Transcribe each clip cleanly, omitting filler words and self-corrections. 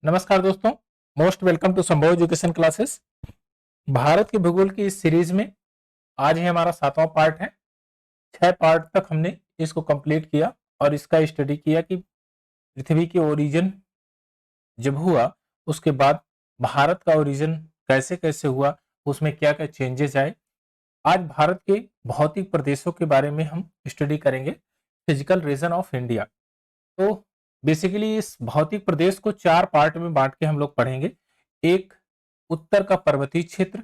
नमस्कार दोस्तों, most welcome to संभव एजुकेशन क्लासेस। भारत के भूगोल की इस सीरीज में आज ही हमारा 7वां पार्ट है। 6 पार्ट तक हमने इसको कंप्लीट किया और इसका स्टडी किया कि पृथ्वी के ओरिजिन जब हुआ उसके बाद भारत का ओरिजिन कैसे कैसे हुआ, उसमें क्या क्या चेंजेस आए। आज भारत के भौतिक प्रदेशों के बारे में हम स्टडी करेंगे, फिजिकल रीजन ऑफ इंडिया। तो बेसिकली इस भौतिक प्रदेश को 4 पार्ट में बांट के हम लोग पढ़ेंगे। एक उत्तर का पर्वतीय क्षेत्र,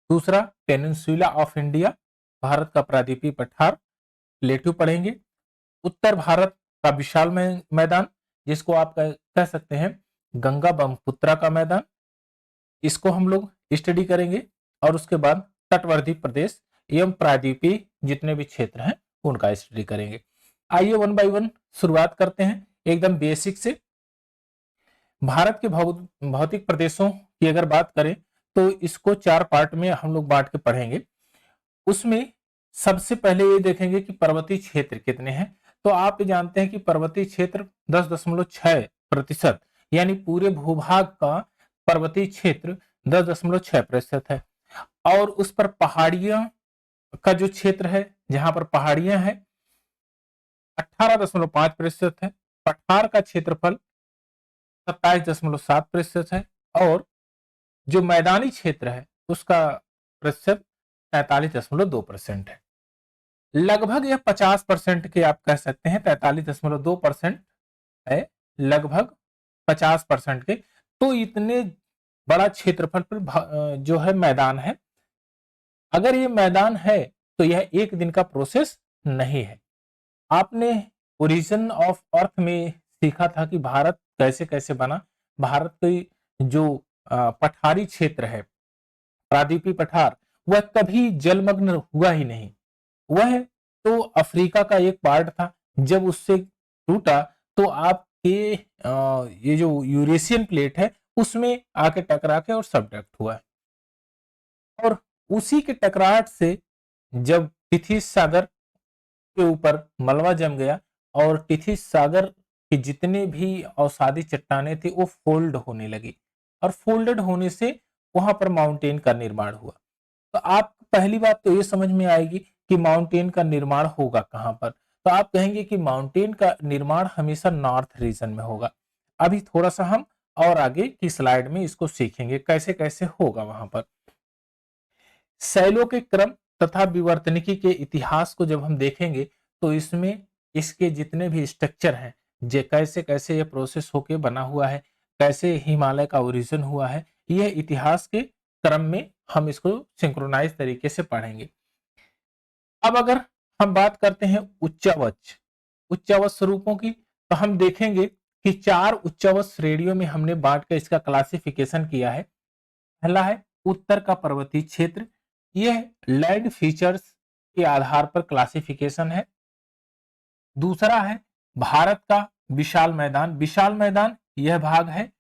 दूसरा पेनिनसुला ऑफ इंडिया, भारत का प्रायद्वीपीय पठार प्लेटू पढ़ेंगे। उत्तर भारत का विशाल मैदान, जिसको आप कह सकते हैं गंगा ब्रह्मपुत्रा का मैदान, इसको हम लोग स्टडी करेंगे। और उसके बाद तटवर्ती प्रदेश एवं प्रायद्वीपीय जितने भी क्षेत्र हैं उनका स्टडी करेंगे। आइए वन बाय वन शुरुआत करते हैं एकदम बेसिक से। भारत के भौतिक प्रदेशों की अगर बात करें तो इसको 4 पार्ट में हम लोग बांट के पढ़ेंगे। उसमें सबसे पहले ये देखेंगे कि पर्वतीय क्षेत्र कितने हैं। तो आप जानते हैं कि पर्वतीय क्षेत्र 10.6% यानी पूरे भूभाग का पर्वतीय क्षेत्र 10.6% है। और उस पर पहाड़ियां का जो क्षेत्र है, जहां पर पहाड़ियां हैं, 18.5% है। पठार का क्षेत्रफल 27.7% है। और जो मैदानी क्षेत्र है उसका प्रतिशत 43.2% है। लगभग यह 50% के आप कह सकते हैं, 43.2% है, लगभग 50% के। तो इतने बड़ा क्षेत्रफल पर जो है मैदान है। अगर ये मैदान है तो यह एक दिन का प्रोसेस नहीं है। आपने ओरिजिन ऑफ अर्थ में सीखा था कि भारत कैसे कैसे बना। भारत की जो पठारी क्षेत्र है, प्रायद्वीपीय पठार, वह कभी जलमग्न हुआ ही नहीं। वह तो अफ्रीका का एक पार्ट था, जब उससे टूटा तो आपके ये जो यूरेशियन प्लेट है उसमें आके टकरा के और सबडक्ट हुआ है। और उसी के टकराहट से जब टिथिस सागर के ऊपर मलबा जम गया और टिथिस सागर की जितने भी अवसादी चट्टानें थी वो फोल्ड होने लगी, और फोल्डेड होने से वहां पर माउंटेन का निर्माण हुआ। तो आप पहली बात तो ये समझ में आएगी कि माउंटेन का निर्माण होगा कहां पर। तो आप कहेंगे कि माउंटेन का निर्माण हमेशा नॉर्थ रीजन में होगा। अभी थोड़ा सा हम और आगे की स्लाइड में इसको सीखेंगे कैसे कैसे होगा वहां पर। शैलों के क्रम तथा विवर्तनिकी के इतिहास को जब हम देखेंगे तो इसमें इसके जितने भी स्ट्रक्चर हैं, जे कैसे कैसे ये प्रोसेस होके बना हुआ है, कैसे हिमालय का ओरिजिन हुआ है, यह इतिहास के क्रम में हम इसको सिंक्रोनाइज तरीके से पढ़ेंगे। अब अगर हम बात करते हैं उच्चावच उच्चावच स्वरूपों की, तो हम देखेंगे कि 4 उच्चावच श्रेणियों में हमने बांट कर इसका क्लासिफिकेशन किया है। पहला है उत्तर का पर्वतीय क्षेत्र, यह लैंड फीचर्स के आधार पर क्लासिफिकेशन है। दूसरा है भारत का विशाल मैदान यह भाग है।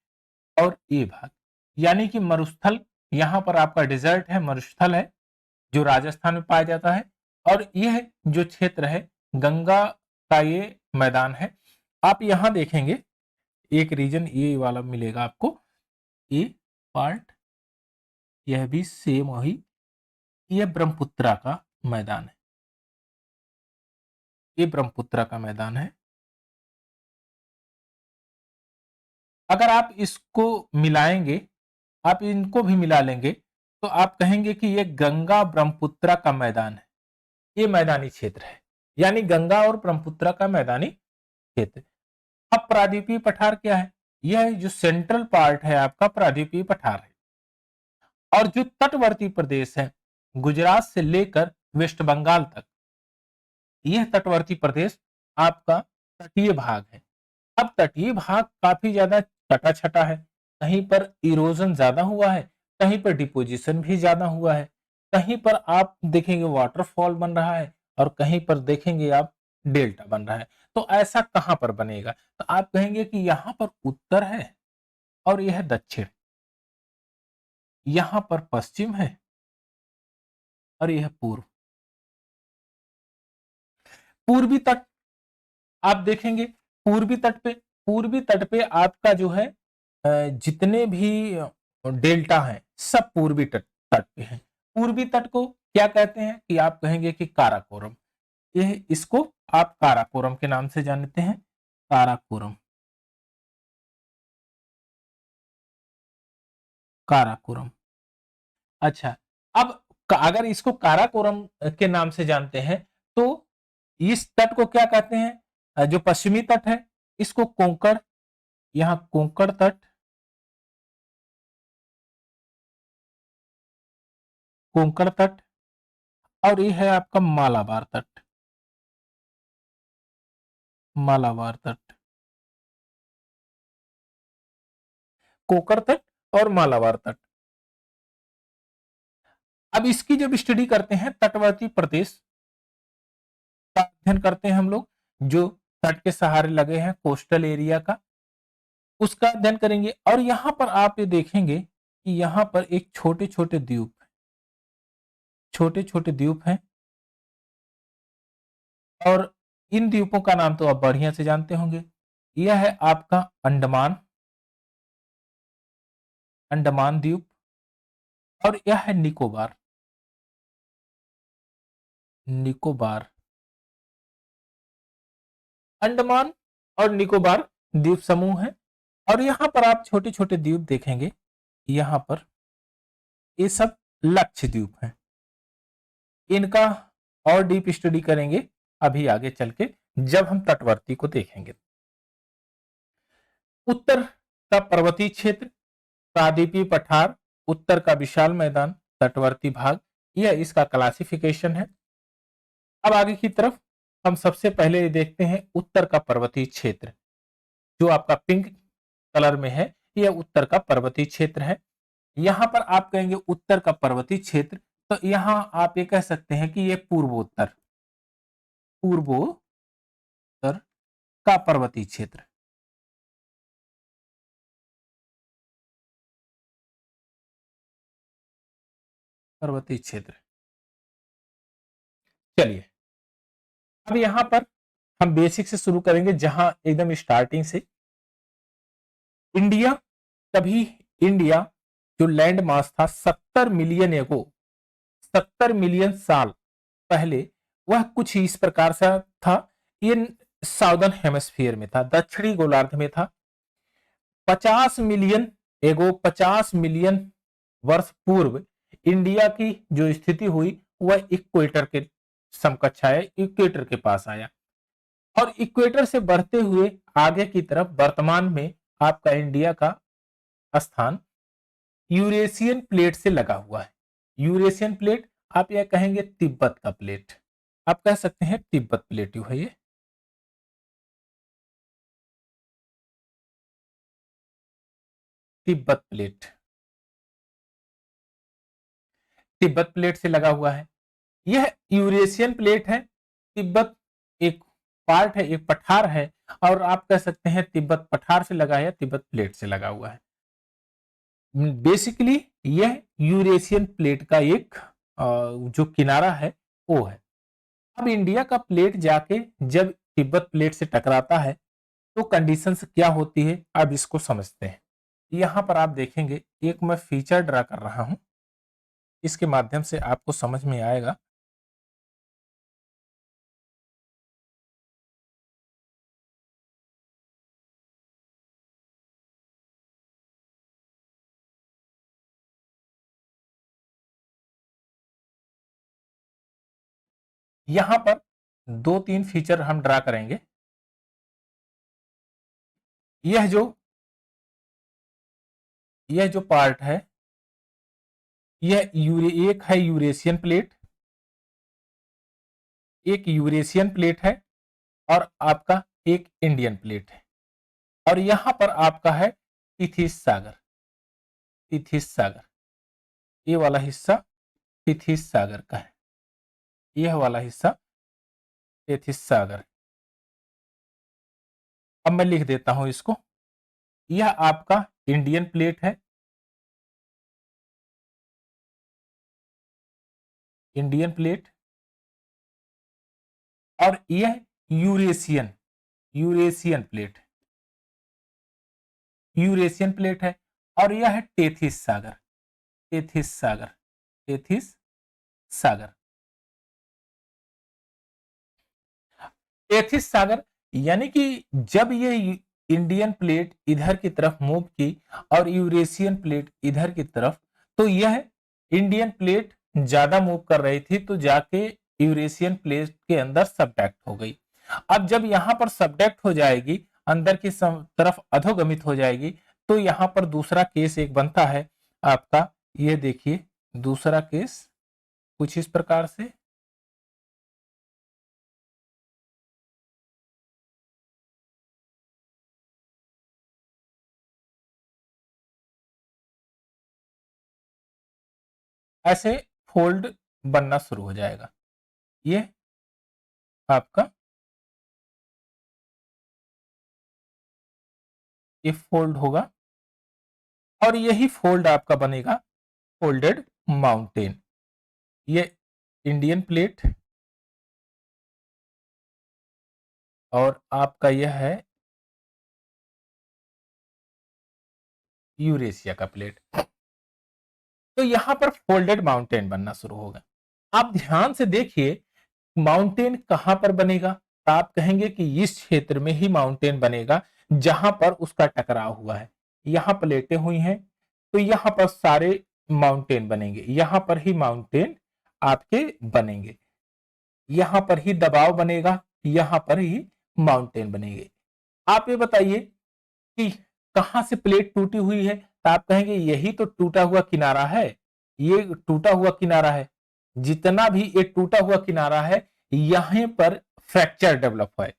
और ये भाग यानी कि मरुस्थल, यहां पर आपका डिजर्ट है, मरुस्थल है जो राजस्थान में पाया जाता है। और यह जो क्षेत्र है गंगा का ये मैदान है। आप यहां देखेंगे एक रीजन ये वाला मिलेगा आपको, ये पार्ट, यह भी सेम वही, यह ब्रह्मपुत्रा का मैदान है। ये ब्रह्मपुत्रा का मैदान है। अगर आप इसको मिलाएंगे, आप इनको भी मिला लेंगे, तो आप कहेंगे कि यह गंगा ब्रह्मपुत्रा का मैदान है। ये मैदानी क्षेत्र है, यानी गंगा और ब्रह्मपुत्रा का मैदानी क्षेत्र। अब प्रायद्वीपीय पठार क्या है? यह जो सेंट्रल पार्ट है आपका प्रायद्वीपीय पठार है। और जो तटवर्ती प्रदेश है गुजरात से लेकर वेस्ट बंगाल तक, यह तटवर्ती प्रदेश आपका तटीय भाग है। अब तटीय भाग काफी ज्यादा कटा छटा है, कहीं पर इरोजन ज्यादा हुआ है, कहीं पर डिपोजिशन भी ज्यादा हुआ है, कहीं पर आप देखेंगे वाटरफॉल बन रहा है और कहीं पर देखेंगे आप डेल्टा बन रहा है। तो ऐसा कहां पर बनेगा? तो आप कहेंगे कि यहां पर उत्तर है और यह दक्षिण, यहां पर पश्चिम है और यह पूर्व। पूर्वी तट आप देखेंगे, पूर्वी तट पे पूर्वी तट पे आपका जो है जितने भी डेल्टा हैं सब पूर्वी तट तट पे हैं। पूर्वी तट को क्या कहते हैं कि आप कहेंगे कि काराकोरम, ये इसको आप काराकोरम के नाम से जानते हैं, काराकोरम, काराकोरम। अच्छा, अब अगर इसको काराकोरम के नाम से जानते हैं तो इस तट को क्या कहते हैं? जो पश्चिमी तट है इसको कोंकण, यहां कोंकण तट, कोंकण तट, और ये है आपका मालाबार तट, मालाबार तट, कोंकण तट और मालाबार तट। अब इसकी जब स्टडी करते हैं तटवर्ती प्रदेश का अध्ययन करते हैं हम लोग, जो तट के सहारे लगे हैं कोस्टल एरिया का, उसका अध्ययन करेंगे। और यहां पर आप ये देखेंगे कि यहां पर एक छोटे छोटे द्वीप, छोटे छोटे द्वीप हैं, और इन द्वीपों का नाम तो आप बढ़िया से जानते होंगे। यह है आपका अंडमान, अंडमान द्वीप, और यह है निकोबार, निकोबार। अंडमान और निकोबार द्वीप समूह है, और यहां पर आप छोटे छोटे द्वीप देखेंगे, यहां पर ये सब लक्ष्य द्वीप हैं। इनका और डीप स्टडी करेंगे अभी आगे चल के जब हम तटवर्ती को देखेंगे। उत्तर का पर्वतीय क्षेत्र, प्रादीपीय पठार, उत्तर का विशाल मैदान, तटवर्ती भाग, यह इसका क्लासिफिकेशन है। अब आगे की तरफ हम सबसे पहले देखते हैं उत्तर का पर्वतीय क्षेत्र, जो आपका पिंक कलर में है, यह उत्तर का पर्वतीय क्षेत्र है। यहां पर आप कहेंगे उत्तर का पर्वतीय क्षेत्र, तो यहां आप ये कह सकते हैं कि यह पूर्वोत्तर, पूर्वोत्तर का पर्वतीय क्षेत्र, पर्वतीय क्षेत्र। चलिए, अब यहां पर हम बेसिक से शुरू करेंगे, जहां एकदम स्टार्टिंग से इंडिया, तभी इंडिया जो लैंड मास था 70 मिलियन एगो, 70 मिलियन साल पहले, वह कुछ इस प्रकार से था। ये साउदर्न हेमिस्फीयर में था, दक्षिणी गोलार्ध में था। 50 मिलियन एगो, 50 मिलियन वर्ष पूर्व इंडिया की जो स्थिति हुई वह इक्वेटर के समकक्ष आया, इक्वेटर के पास आया, और इक्वेटर से बढ़ते हुए आगे की तरफ वर्तमान में आपका इंडिया का स्थान यूरेशियन प्लेट से लगा हुआ है। यूरेशियन प्लेट, आप यह कहेंगे तिब्बत का प्लेट, आप कह सकते हैं तिब्बत प्लेट्यू है ये, तिब्बत प्लेट, तिब्बत प्लेट से लगा हुआ है। यह यूरेशियन प्लेट है, तिब्बत एक पार्ट है, एक पठार है, और आप कह सकते हैं तिब्बत पठार से लगा है, तिब्बत प्लेट से लगा हुआ है। बेसिकली यह यूरेशियन प्लेट का एक जो किनारा है वो है। अब इंडिया का प्लेट जाके जब तिब्बत प्लेट से टकराता है तो कंडीशंस क्या होती है, अब इसको समझते हैं। यहां पर आप देखेंगे एक मैं फीचर ड्रा कर रहा हूं, इसके माध्यम से आपको समझ में आएगा। यहां पर दो तीन फीचर हम ड्रा करेंगे। यह जो यह जो पार्ट है, यह एक है यूरेशियन प्लेट, एक यूरेशियन प्लेट है, और आपका एक इंडियन प्लेट है, और यहां पर आपका है तिथिस सागर, तिथिस सागर, ये वाला हिस्सा तिथिस सागर का है, यह वाला हिस्सा तिथिस सागर। अब मैं लिख देता हूं इसको, यह आपका इंडियन प्लेट है, इंडियन प्लेट, और यह Eurasian, Eurasian plate, Eurasian plate है, और यह है टेथिस सागर। टेथिस सागर, टेथिस सागर, टेथिस सागर, यानी कि जब ये इंडियन प्लेट इधर की तरफ मूव की और यूरेशियन प्लेट इधर की तरफ, तो यह इंडियन प्लेट ज्यादा मूव कर रही थी, तो जाके यूरेशियन प्लेट के अंदर सबडक्ट हो गई। अब जब यहां पर सबडक्ट हो जाएगी, अंदर की तरफ अधोगमित हो जाएगी, तो यहां पर दूसरा केस एक बनता है आपका, ये देखिए दूसरा केस कुछ इस प्रकार से, ऐसे फोल्ड बनना शुरू हो जाएगा। ये आपका ये फोल्ड होगा, और यही फोल्ड आपका बनेगा फोल्डेड माउंटेन। ये इंडियन प्लेट और आपका यह है यूरेशिया का प्लेट, तो यहां पर फोल्डेड माउंटेन बनना शुरू होगा। आप ध्यान से देखिए माउंटेन कहां पर बनेगा, तो आप कहेंगे कि इस क्षेत्र में ही माउंटेन बनेगा जहां पर उसका टकराव हुआ है। यहां प्लेटें हुई हैं, तो यहां पर सारे माउंटेन बनेंगे, यहां पर ही माउंटेन आपके बनेंगे, यहां पर ही दबाव बनेगा, यहां पर ही माउंटेन बनेंगे। आप ये बताइए कि कहां से प्लेट टूटी हुई है, तो आप कहेंगे यही तो टूटा हुआ किनारा है, ये टूटा हुआ किनारा है, जितना भी ये टूटा हुआ किनारा है यहीं पर फ्रैक्चर डेवलप है।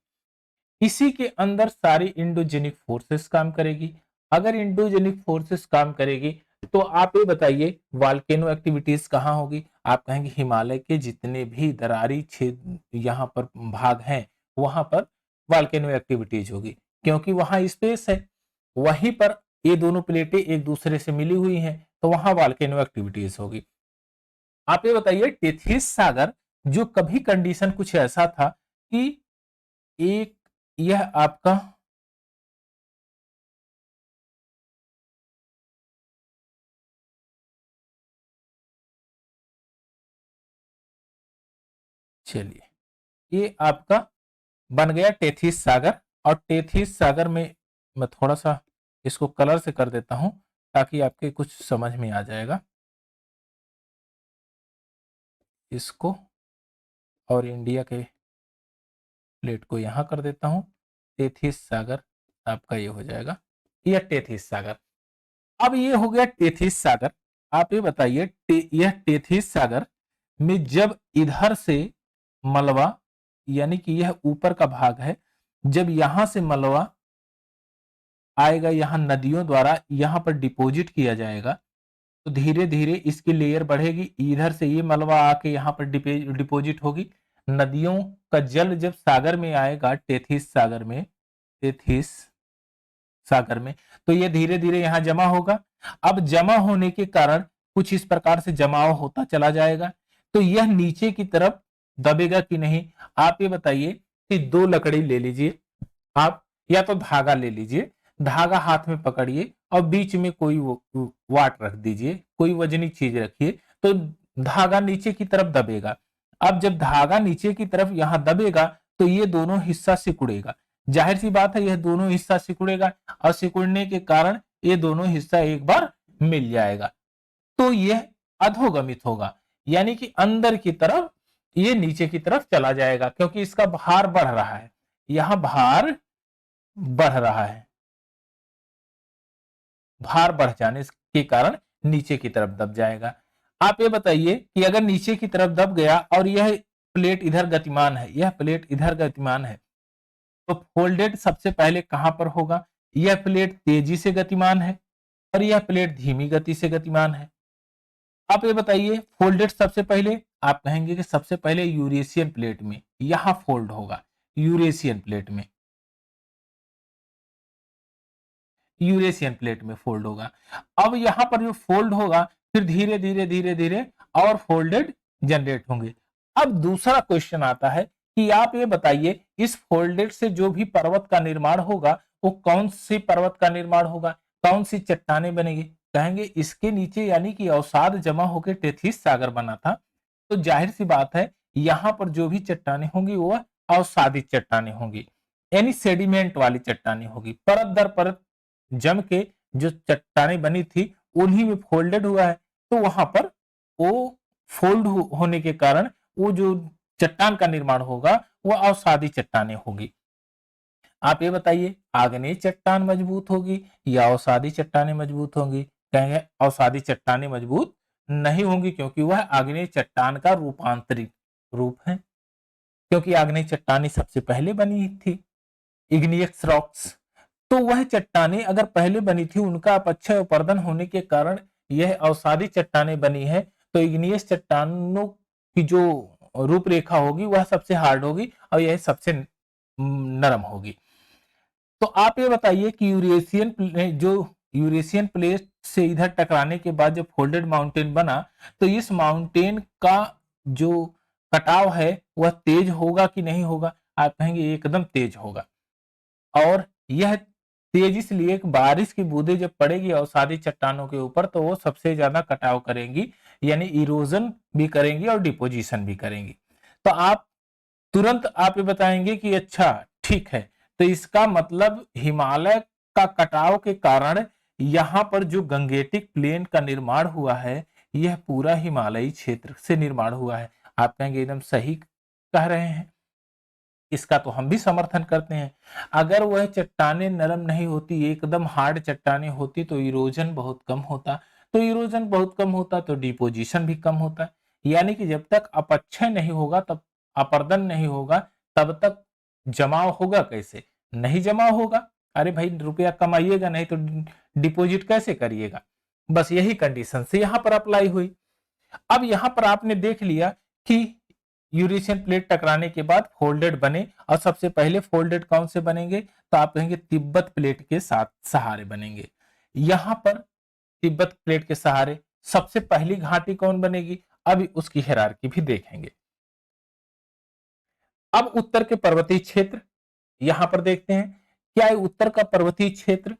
इसी के अंदर सारी इंडोजेनिक फोर्सेस काम करेगी। अगर इंडोजेनिक फोर्सेस काम करेगी, तो आप ये बताइए वाल्केनो एक्टिविटीज कहाँ होगी, आप कहेंगे हिमालय के जितने भी दरारी क्षेत्र यहाँ पर भाग हैं वहां पर वाल्केनो एक्टिविटीज होगी, क्योंकि वहां स्पेस है, वहीं पर ये दोनों प्लेटें एक दूसरे से मिली हुई हैं, तो वहां वाल्केनो एक्टिविटीज होगी। आप ये बताइए टेथिस सागर जो कभी कंडीशन कुछ ऐसा था कि एक यह आपका, चलिए ये आपका बन गया टेथिस सागर। और टेथिस सागर में मैं थोड़ा सा इसको कलर से कर देता हूं ताकि आपके कुछ समझ में आ जाएगा। इसको और इंडिया के प्लेट को यहां कर देता हूं, टेथिस सागर आपका ये हो जाएगा, यह टेथिस सागर। अब ये हो गया टेथिस सागर। आप ये बताइए यह टेथिस सागर में जब इधर से मलबा, यानी कि यह ऊपर का भाग है, जब यहां से मलबा आएगा, यहां नदियों द्वारा यहां पर डिपॉजिट किया जाएगा, तो धीरे धीरे इसकी लेयर बढ़ेगी, इधर से ये मलबा आके यहाँ पर डिपॉजिट होगी। नदियों का जल जब सागर में आएगा, टेथिस सागर में, टेथिस सागर में, तो ये धीरे धीरे यहाँ जमा होगा। अब जमा होने के कारण कुछ इस प्रकार से जमाव होता चला जाएगा, तो यह नीचे की तरफ दबेगा कि नहीं। आप ये बताइए कि दो लकड़ी ले लीजिए आप, या तो धागा ले लीजिए, धागा हाथ में पकड़िए और बीच में कोई वाट रख दीजिए, कोई वजनी चीज रखिए, तो धागा नीचे की तरफ दबेगा। अब जब धागा नीचे की तरफ यहां दबेगा, तो ये दोनों हिस्सा सिकुड़ेगा, जाहिर सी बात है यह दोनों हिस्सा सिकुड़ेगा, और सिकुड़ने के कारण ये दोनों हिस्सा एक बार मिल जाएगा, तो यह अधोगमित होगा, यानी कि अंदर की तरफ ये नीचे की तरफ चला जाएगा, क्योंकि इसका भार बढ़ रहा है, यहां भार बढ़ रहा है, भार बढ़ जाने के कारण नीचे की तरफ दब जाएगा। आप ये बताइए कि अगर नीचे की तरफ दब गया और यह प्लेट इधर गतिमान है, यह प्लेट इधर गतिमान है, तो फोल्डेड सबसे पहले कहां पर होगा, यह प्लेट तेजी से गतिमान है और यह प्लेट धीमी गति से गतिमान है। आप ये बताइए फोल्डेड सबसे पहले, आप कहेंगे कि सबसे पहले यूरेशियन प्लेट में यहां फोल्ड होगा, यूरेशियन प्लेट में, यूरेशियन प्लेट में फोल्ड होगा। अब यहां पर जो फोल्ड होगा, फिर धीरे धीरे धीरे धीरे और फोल्डेड जनरेट होंगे। अब दूसरा क्वेश्चन आता है कि आप ये बताइए इस फोल्डेड से जो भी पर्वत का निर्माण होगा, वो कौन सी पर्वत का निर्माण होगा। कौन सी चट्टानें बनेगी? कहेंगे इसके नीचे यानी कि अवसाद जमा होकर टेथिस सागर बना था, तो जाहिर सी बात है यहां पर जो भी चट्टानें होंगी वो अवसादित चट्टानें होंगी, यानी सेडिमेंट वाली चट्टानें होगी। परत दर परत जम के जो चट्टानें बनी थी उन्हीं में फोल्डेड हुआ है, तो वहां पर वो फोल्ड होने के कारण वो जो चट्टान का निर्माण होगा वो अवसादी चट्टानें होगी। आप ये बताइए आग्नेय चट्टान मजबूत होगी या अवसादी चट्टानें मजबूत होंगी? कहेंगे अवसादी चट्टानें मजबूत नहीं होंगी, क्योंकि वह आग्नेय चट्टान का रूपांतरित रूप है, क्योंकि आग्नेय चट्टानें सबसे पहले बनी थी, इग्नियस रॉक्स। तो वह चट्टानें अगर पहले बनी थी, उनका अपक्षय अपर्दन होने के कारण यह अवसादी चट्टानें बनी है, तो इग्नियस चट्टानों की जो रूपरेखा होगी वह सबसे हार्ड होगी और यह सबसे नरम होगी। तो आप ये बताइए कि यूरेशियन प्लेट से इधर टकराने के बाद जब फोल्डेड माउंटेन बना, तो इस माउंटेन का जो कटाव है वह तेज होगा कि नहीं होगा? आप कहेंगे एकदम तेज होगा। और यह तेज इसलिए कि बारिश की बूंदें जब पड़ेगी अवसादी चट्टानों के ऊपर तो वो सबसे ज्यादा कटाव करेंगी, यानी इरोजन भी करेंगी और डिपोजिशन भी करेंगी। तो आप तुरंत आप ये बताएंगे कि अच्छा ठीक है, तो इसका मतलब हिमालय का कटाव के कारण यहां पर जो गंगेटिक प्लेन का निर्माण हुआ है यह पूरा हिमालयी क्षेत्र से निर्माण हुआ है। आप कहेंगे एकदम सही कह रहे हैं, इसका तो हम भी समर्थन करते हैं। अगर वह चट्टानें नरम नहीं होती, एकदम हार्ड चट्टानें होती तो इरोजन बहुत कम होता, तो इरोजन बहुत कम होता तो डिपोजिशन भी कम होता। यानी कि जब तक अपक्षय नहीं होगा, तब अपर्दन नहीं होगा, तब तक जमाव होगा कैसे? नहीं जमाव होगा। अरे भाई रुपया कमाइएगा नहीं तो डिपॉजिट कैसे करिएगा? बस यही कंडीशन से यहां पर अप्लाई हुई। अब यहां पर आपने देख लिया कि यूरेशियन प्लेट टकराने के बाद फोल्डेड बने, और सबसे पहले फोल्डेड कौन से बनेंगे? तो आप कहेंगे तिब्बत प्लेट के साथ सहारे बनेंगे। यहां पर तिब्बत प्लेट के सहारे सबसे पहली घाटी कौन बनेगी? अभी उसकी हायरार्की भी देखेंगे। अब उत्तर के पर्वतीय क्षेत्र यहां पर देखते हैं, क्या उत्तर का पर्वतीय क्षेत्र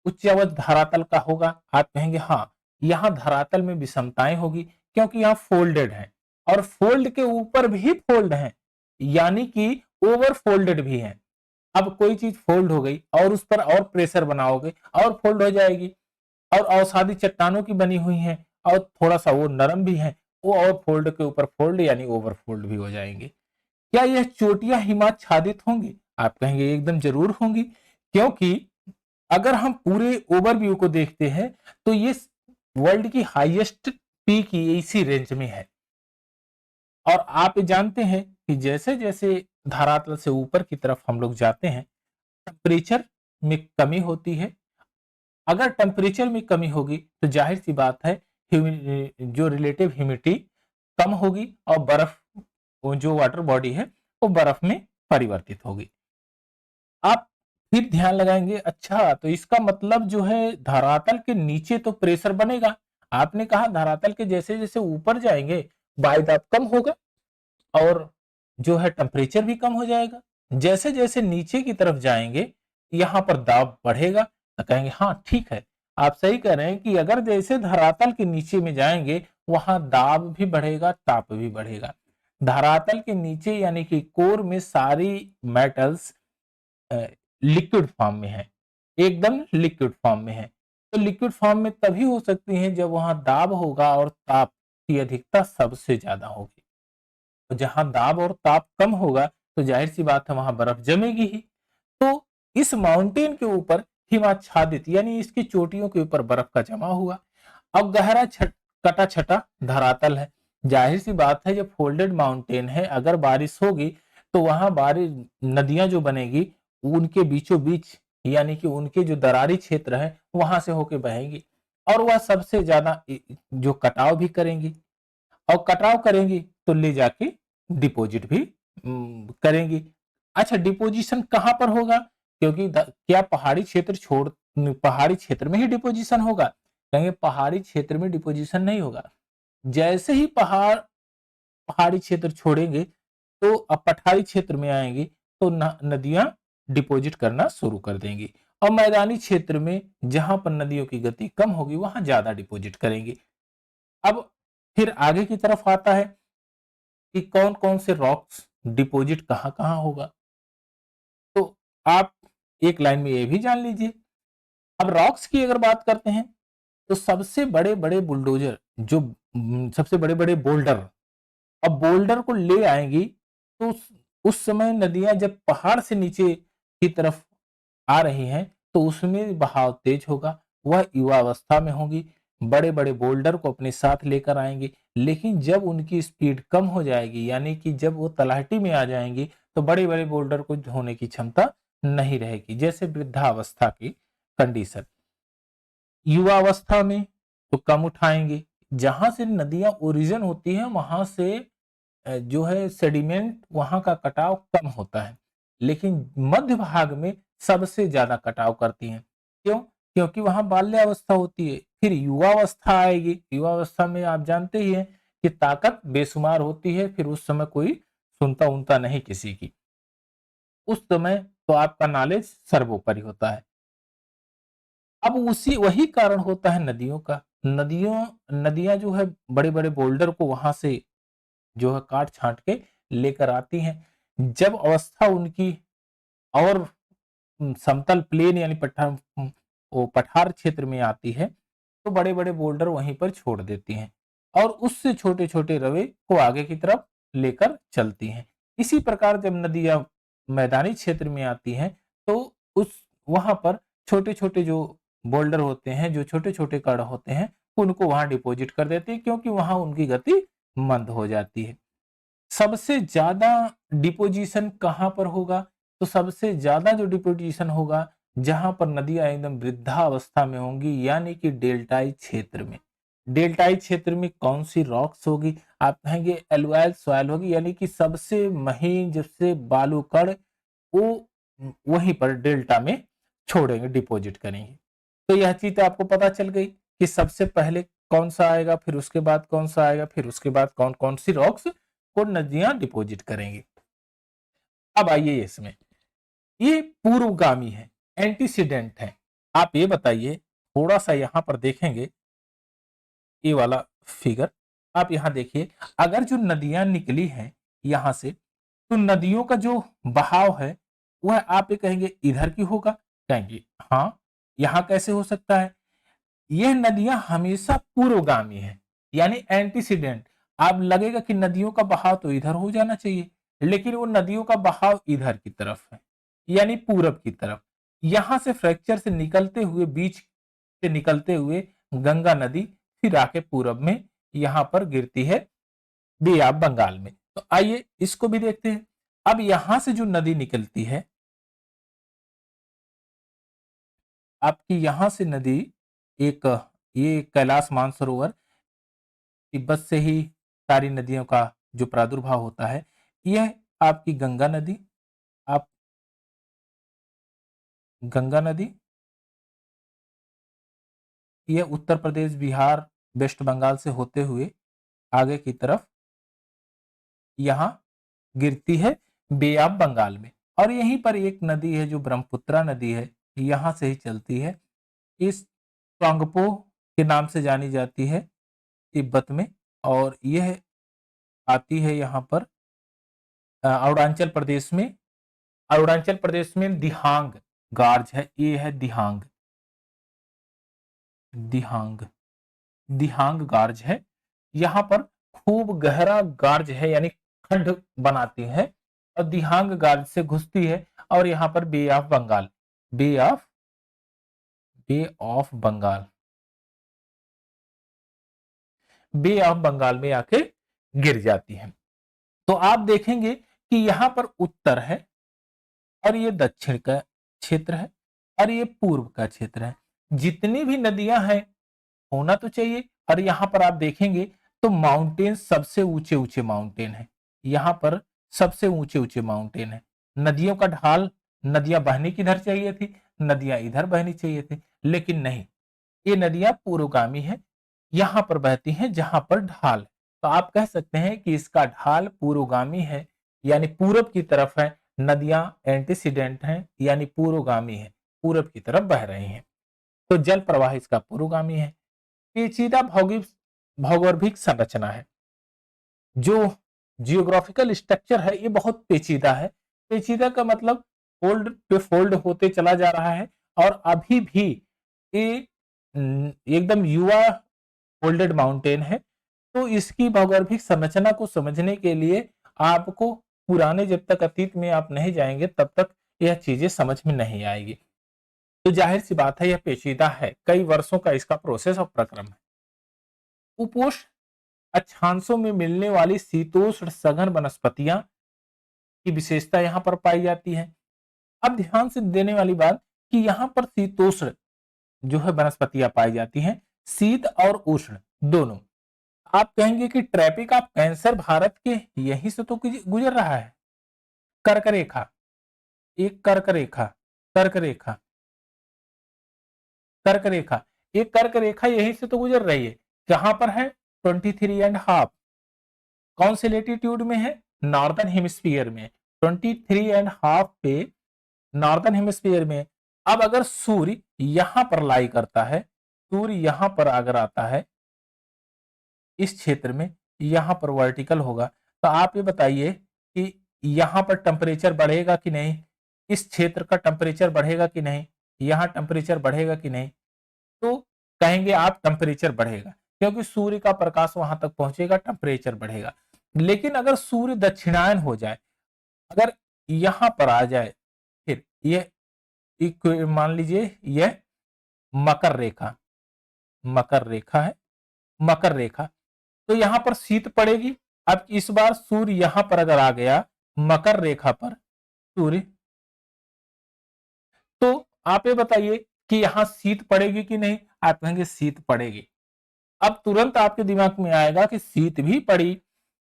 उच्च अवध धरातल का होगा? आप कहेंगे हाँ, यहां धरातल में विषमताएं होगी, क्योंकि यहां फोल्डेड है और फोल्ड के ऊपर भी फोल्ड है, यानी कि ओवर फोल्डेड भी है। अब कोई चीज फोल्ड हो गई और उस पर और प्रेशर बनाओगे और फोल्ड हो जाएगी, और अवसादी चट्टानों की बनी हुई है और थोड़ा सा वो नरम भी है, वो और फोल्ड के ऊपर फोल्ड यानी ओवर फोल्ड भी हो जाएंगे। क्या यह चोटियां हिमाच्छादित होंगी? आप कहेंगे एकदम जरूर होंगी, क्योंकि अगर हम पूरे ओवरव्यू को देखते हैं तो ये वर्ल्ड की हाईएस्ट पीक इसी रेंज में है। और आप जानते हैं कि जैसे जैसे धरातल से ऊपर की तरफ हम लोग जाते हैं, टेम्परेचर में कमी होती है। अगर टेम्परेचर में कमी होगी तो जाहिर सी बात है जो रिलेटिव ह्यूमिडिटी कम होगी और बर्फ, जो वाटर बॉडी है वो बर्फ में परिवर्तित होगी। आप फिर ध्यान लगाएंगे, अच्छा तो इसका मतलब जो है धरातल के नीचे तो प्रेशर बनेगा। आपने कहा धरातल के जैसे जैसे ऊपर जाएंगे वायुदाब कम होगा और जो है टेम्परेचर भी कम हो जाएगा। जैसे जैसे नीचे की तरफ जाएंगे यहां पर दाब बढ़ेगा। तो कहेंगे हाँ ठीक है, आप सही कह रहे हैं कि अगर जैसे धरातल के नीचे में जाएंगे वहां दाब भी बढ़ेगा, ताप भी बढ़ेगा। धरातल के नीचे यानी कि कोर में सारी मेटल्स लिक्विड फॉर्म में है, एकदम लिक्विड फॉर्म में है। तो लिक्विड फॉर्म में तभी हो सकती है जब वहां दाब होगा और ताप की अधिकता सबसे ज्यादा होगी। तो जहां दाब और ताप कम होगा तो जाहिर सी बात है वहां बर्फ जमेगी ही। तो इस माउंटेन के ऊपर हिमाच्छादित यानी इसकी चोटियों के ऊपर बर्फ का जमा हुआ। अब गहरा कटा छटा धरातल है, जाहिर सी बात है जब फोल्डेड माउंटेन है अगर बारिश होगी तो वहां बारिश नदियां जो बनेगी उनके बीचों बीच यानी कि उनके जो दरारी क्षेत्र है वहां से होके बहेंगी, और वह सबसे ज्यादा जो कटाव भी करेंगी, और कटाव करेंगी तो ले जाके डिपॉजिट भी करेंगी। अच्छा डिपोजिशन कहां पर होगा? क्योंकि क्या पहाड़ी क्षेत्र छोड़ पहाड़ी क्षेत्र में ही डिपोजिशन होगा? कहेंगे पहाड़ी क्षेत्र में डिपोजिशन नहीं होगा। जैसे ही पहाड़ी क्षेत्र छोड़ेंगे तो अब पठारी क्षेत्र में आएंगे तो नदियां डिपॉजिट करना शुरू कर देंगी, और मैदानी क्षेत्र में जहां पर नदियों की गति कम होगी वहां ज्यादा डिपॉजिट करेंगे। अब फिर आगे की तरफ आता है कि कौन कौन से रॉक्स डिपॉजिट कहां कहां होगा। तो आप एक लाइन में ये भी जान लीजिए। अब रॉक्स की अगर बात करते हैं तो सबसे बड़े बड़े बुलडोजर जो सबसे बड़े बड़े बोल्डर, अब बोल्डर को ले आएंगी तो उस समय नदियां जब पहाड़ से नीचे की तरफ आ रही हैं तो उसमें बहाव तेज होगा, वह युवावस्था में होंगी, बड़े बड़े बोल्डर को अपने साथ लेकर आएंगे। लेकिन जब उनकी स्पीड कम हो जाएगी यानी कि जब वो तलहटी में आ जाएंगी तो बड़े बड़े बोल्डर को ढोने की क्षमता नहीं रहेगी, जैसे वृद्धावस्था की कंडीशन। युवावस्था में तो कम उठाएंगे, जहां से नदियां ओरिजिन होती हैं वहां से जो है सेडिमेंट वहां का कटाव कम होता है, लेकिन मध्य भाग में सबसे ज्यादा कटाव करती हैं। क्यों? क्योंकि वहां बाल्यावस्था होती है, फिर युवावस्था आएगी। युवावस्था में आप जानते ही हैं कि ताकत बेशुमार होती है, फिर उस समय कोई सुनता उनता नहीं किसी की। उस समय तो आपका नॉलेज सर्वोपरि होता है। अब उसी वही कारण होता है नदियों का। नदियां जो है बड़े बड़े बोल्डर को वहां से जो है काट छांट के लेकर आती हैं। जब अवस्था उनकी और समतल प्लेन यानी वो पठार क्षेत्र में आती है तो बड़े बड़े बोल्डर वहीं पर छोड़ देती हैं और उससे छोटे छोटे रवे को आगे की तरफ लेकर चलती हैं। इसी प्रकार जब नदियां मैदानी क्षेत्र में आती हैं तो उस वहां पर छोटे छोटे जो बोल्डर होते हैं, जो छोटे छोटे कण होते हैं, उनको वहां डिपॉजिट कर देती है क्योंकि वहां उनकी गति मंद हो जाती है। सबसे ज्यादा डिपोजिशन कहां पर होगा? तो सबसे ज्यादा जो डिपोजिशन होगा जहां पर नदियां एकदम वृद्धावस्था में होंगी यानी कि डेल्टाई क्षेत्र में। डेल्टाई क्षेत्र में कौन सी रॉक्स होगी? आप कहेंगे एलुआइल सॉइल होगी, यानी कि सबसे महीन जैसे बालू कण वो वहीं पर डेल्टा में छोड़ेंगे, डिपॉजिट करेंगे। तो यह चीज तो आपको पता चल गई कि सबसे पहले कौन सा आएगा, फिर उसके बाद कौन सा आएगा, फिर उसके बाद कौन कौन सी रॉक्स को नदियां डिपॉजिट करेंगी। अब आइए इसमें, ये पूर्वगामी है, एंटीसीडेंट है। आप ये बताइए, थोड़ा सा यहां पर देखेंगे ये वाला फिगर, आप यहां देखिए, अगर जो नदियां निकली हैं यहां से तो नदियों का जो बहाव है वह आप ये कहेंगे इधर की होगा, कहेंगे हाँ, यहां कैसे हो सकता है? यह नदियां हमेशा पूर्वगामी है यानी एंटीसीडेंट। आप लगेगा कि नदियों का बहाव तो इधर हो जाना चाहिए, लेकिन वो नदियों का बहाव इधर की तरफ है यानी पूरब की तरफ। यहां से फ्रैक्चर से निकलते हुए, बीच से निकलते हुए गंगा नदी फिर आके पूरब में यहां पर गिरती है बे ऑफ बंगाल में। तो आइए इसको भी देखते हैं। अब यहां से जो नदी निकलती है, आपकी यहां से नदी एक, ये कैलाश मानसरोवर, तिब्बत से ही सारी नदियों का जो प्रादुर्भाव होता है, यह आपकी गंगा नदी, आप गंगा नदी, यह उत्तर प्रदेश, बिहार, वेस्ट बंगाल से होते हुए आगे की तरफ यहाँ गिरती है बे ऑफ बंगाल में। और यहीं पर एक नदी है जो ब्रह्मपुत्रा नदी है, यहाँ से ही चलती है, इस ट्वांगपो के नाम से जानी जाती है तिब्बत में। और यह आती है यहाँ पर अरुणाचल प्रदेश में। अरुणाचल प्रदेश में दिहांग गार्ज है, ये है दिहांग, दिहांग, दिहांग गार्ज है। यहाँ पर खूब गहरा गार्ज है यानी खंड बनाती है और दिहांग गार्ज से घुसती है और यहाँ पर bay of Bengal, bay of, bay of Bengal, bay of Bengal में आके गिर जाती है। तो आप देखेंगे कि यहाँ पर उत्तर है और ये दक्षिण का क्षेत्र है और ये पूर्व का क्षेत्र है। जितनी भी नदियां हैं होना तो चाहिए। और यहाँ पर आप देखेंगे तो माउंटेन, सबसे ऊंचे ऊंचे माउंटेन है, यहाँ पर सबसे ऊंचे ऊंचे माउंटेन है। नदियों का ढाल, नदियां बहनी किधर चाहिए थी? नदियां इधर बहनी चाहिए थी, लेकिन नहीं, ये नदियां पूर्वगामी है, यहां पर बहती हैं जहां पर ढाल है। तो आप कह सकते हैं कि इसका ढाल पूर्वगामी है यानी पूरब की तरफ है, नदियां एंटीसीडेंट हैं यानी पूर्वगामी है। पूरब की तरफ बह रही हैं। तो जल प्रवाह इसका पुरोगामी है। पेचीदा भौगोलिक संरचना है। जो जियोग्राफिकल स्ट्रक्चर है ये बहुत पेचीदा है। पेचीदा का मतलब फोल्ड पे फोल्ड होते चला जा रहा है और अभी भी ये एकदम युवा फोल्डेड माउंटेन है। तो इसकी भौगोलिक संरचना को समझने के लिए आपको पुराने, जब तक अतीत में आप नहीं जाएंगे तब तक यह चीजें समझ में नहीं आएगी। तो जाहिर सी बात है यह पेचीदा है, कई वर्षों का इसका प्रोसेस और प्रक्रम है। उपोष्ण अक्षांशों में मिलने वाली शीतोष्ण सघन वनस्पतियां की विशेषता यहां पर पाई जाती है। अब ध्यान से देने वाली बात कि यहां पर शीतोष्ण जो है वनस्पतियां पाई जाती हैं, शीत और उष्ण दोनों। आप कहेंगे कि ट्रैफिक ऑफ कैंसर भारत के यहीं से तो गुजर रहा है। कर्क रेखा, एक कर्क रेखा, कर्क रेखा, कर्क रेखा, एक कर्क रेखा यहीं से तो गुजर रही है। कहां पर है? 23.5। कौन से लेटीट्यूड में है? नॉर्दर्न हेमिस्फीयर में। 23.5 पे नॉर्दर्न हेमिस्फीयर में। अब अगर सूर्य यहां पर लाई करता है, सूर्य यहां पर अगर आता है इस क्षेत्र में, यहां पर वर्टिकल होगा, तो आप ये बताइए कि यहां पर टेम्परेचर बढ़ेगा कि नहीं? इस क्षेत्र का टेम्परेचर बढ़ेगा कि नहीं? यहां टेम्परेचर बढ़ेगा कि नहीं? तो कहेंगे आप टेम्परेचर बढ़ेगा, क्योंकि सूर्य का प्रकाश वहां तक पहुंचेगा, टेम्परेचर बढ़ेगा। लेकिन अगर सूर्य दक्षिणायन हो जाए, अगर यहां पर आ जाए, फिर यह मान लीजिए यह मकर रेखा, मकर रेखा है, मकर रेखा, तो यहां पर शीत पड़ेगी। अब इस बार सूर्य यहां पर अगर आ गया मकर रेखा पर सूर्य, तो आप ये बताइए कि यहां शीत पड़ेगी कि नहीं? आप कहेंगे शीत पड़ेगी। अब तुरंत आपके दिमाग में आएगा कि शीत भी पड़ी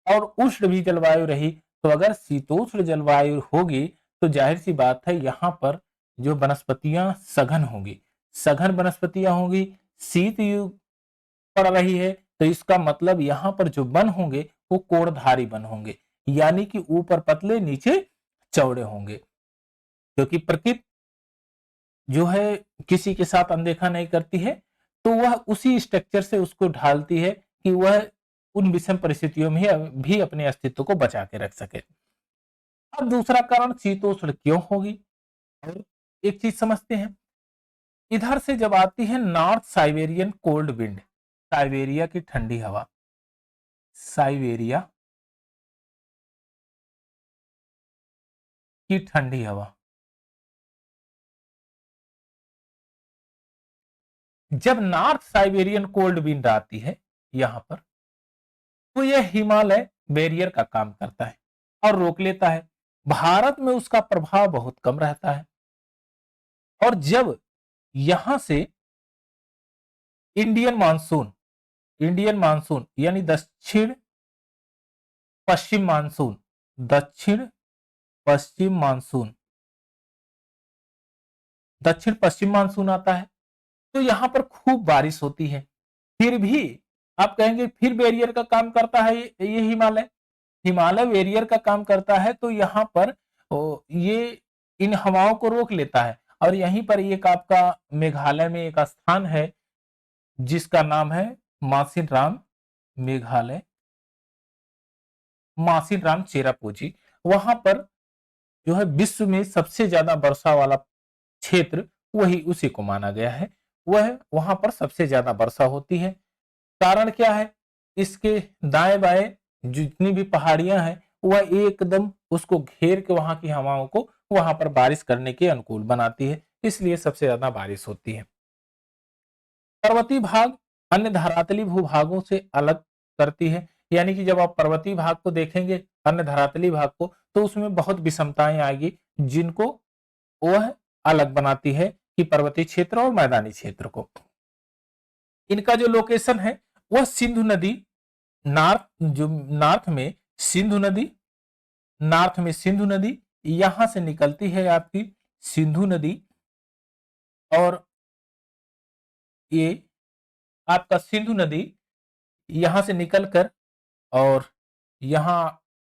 और उष्ण भी जलवायु रही, तो अगर शीतोष्ण जलवायु होगी तो जाहिर सी बात है यहां पर जो वनस्पतियां सघन होंगी, सघन वनस्पतियां होंगी, शीत पड़ रही है, तो इसका मतलब यहां पर जो वन होंगे वो कोणधारी वन होंगे, यानी कि ऊपर पतले नीचे चौड़े होंगे। क्योंकि प्रकृति जो है किसी के साथ अनदेखा नहीं करती है, तो वह उसी स्ट्रक्चर से उसको ढालती है कि वह उन विषम परिस्थितियों में भी अपने अस्तित्व को बचा के रख सके। अब दूसरा कारण शीतोष्ण क्यों होगी, और एक चीज समझते हैं। इधर से जब आती है north Siberian cold wind, Siberia की ठंडी हवा, साइबेरिया की ठंडी हवा, जब नॉर्थ साइबेरियन कोल्ड विंड आती है यहां पर, तो यह हिमालय बैरियर का काम करता है और रोक लेता है। भारत में उसका प्रभाव बहुत कम रहता है। और जब यहां से इंडियन मानसून, इंडियन मानसून यानी दक्षिण पश्चिम मानसून, दक्षिण पश्चिम मानसून, दक्षिण पश्चिम मानसून आता है, तो यहां पर खूब बारिश होती है। फिर भी आप कहेंगे फिर बैरियर का काम करता है ये हिमालय, हिमालय बैरियर का काम करता है, तो यहां पर ये इन हवाओं को रोक लेता है। और यहीं पर एक आपका मेघालय में एक स्थान है जिसका नाम है मासिन राम, मेघालय मासिन राम चेरापूंजी। वहां पर जो है विश्व में सबसे ज्यादा वर्षा वाला क्षेत्र वही उसी को माना गया है। वह वहां पर सबसे ज्यादा वर्षा होती है। कारण क्या है? इसके दाएं बाएं जितनी भी पहाड़ियां हैं वह एकदम उसको घेर के वहां की हवाओं को वहां पर बारिश करने के अनुकूल बनाती है, इसलिए सबसे ज्यादा बारिश होती है। पर्वतीय भाग अन्य धरातली भूभागों से अलग करती है, यानी कि जब आप पर्वतीय भाग को देखेंगे अन्य धरातली भाग को, तो उसमें बहुत विषमताएं आएगी जिनको वह अलग बनाती है कि पर्वतीय क्षेत्र और मैदानी क्षेत्र को। इनका जो लोकेशन है वह सिंधु नदी, नॉर्थ जो नॉर्थ में सिंधु नदी, नॉर्थ में सिंधु नदी यहां से निकलती है आपकी सिंधु नदी, और ये आपका सिंधु नदी यहां से निकलकर और यहां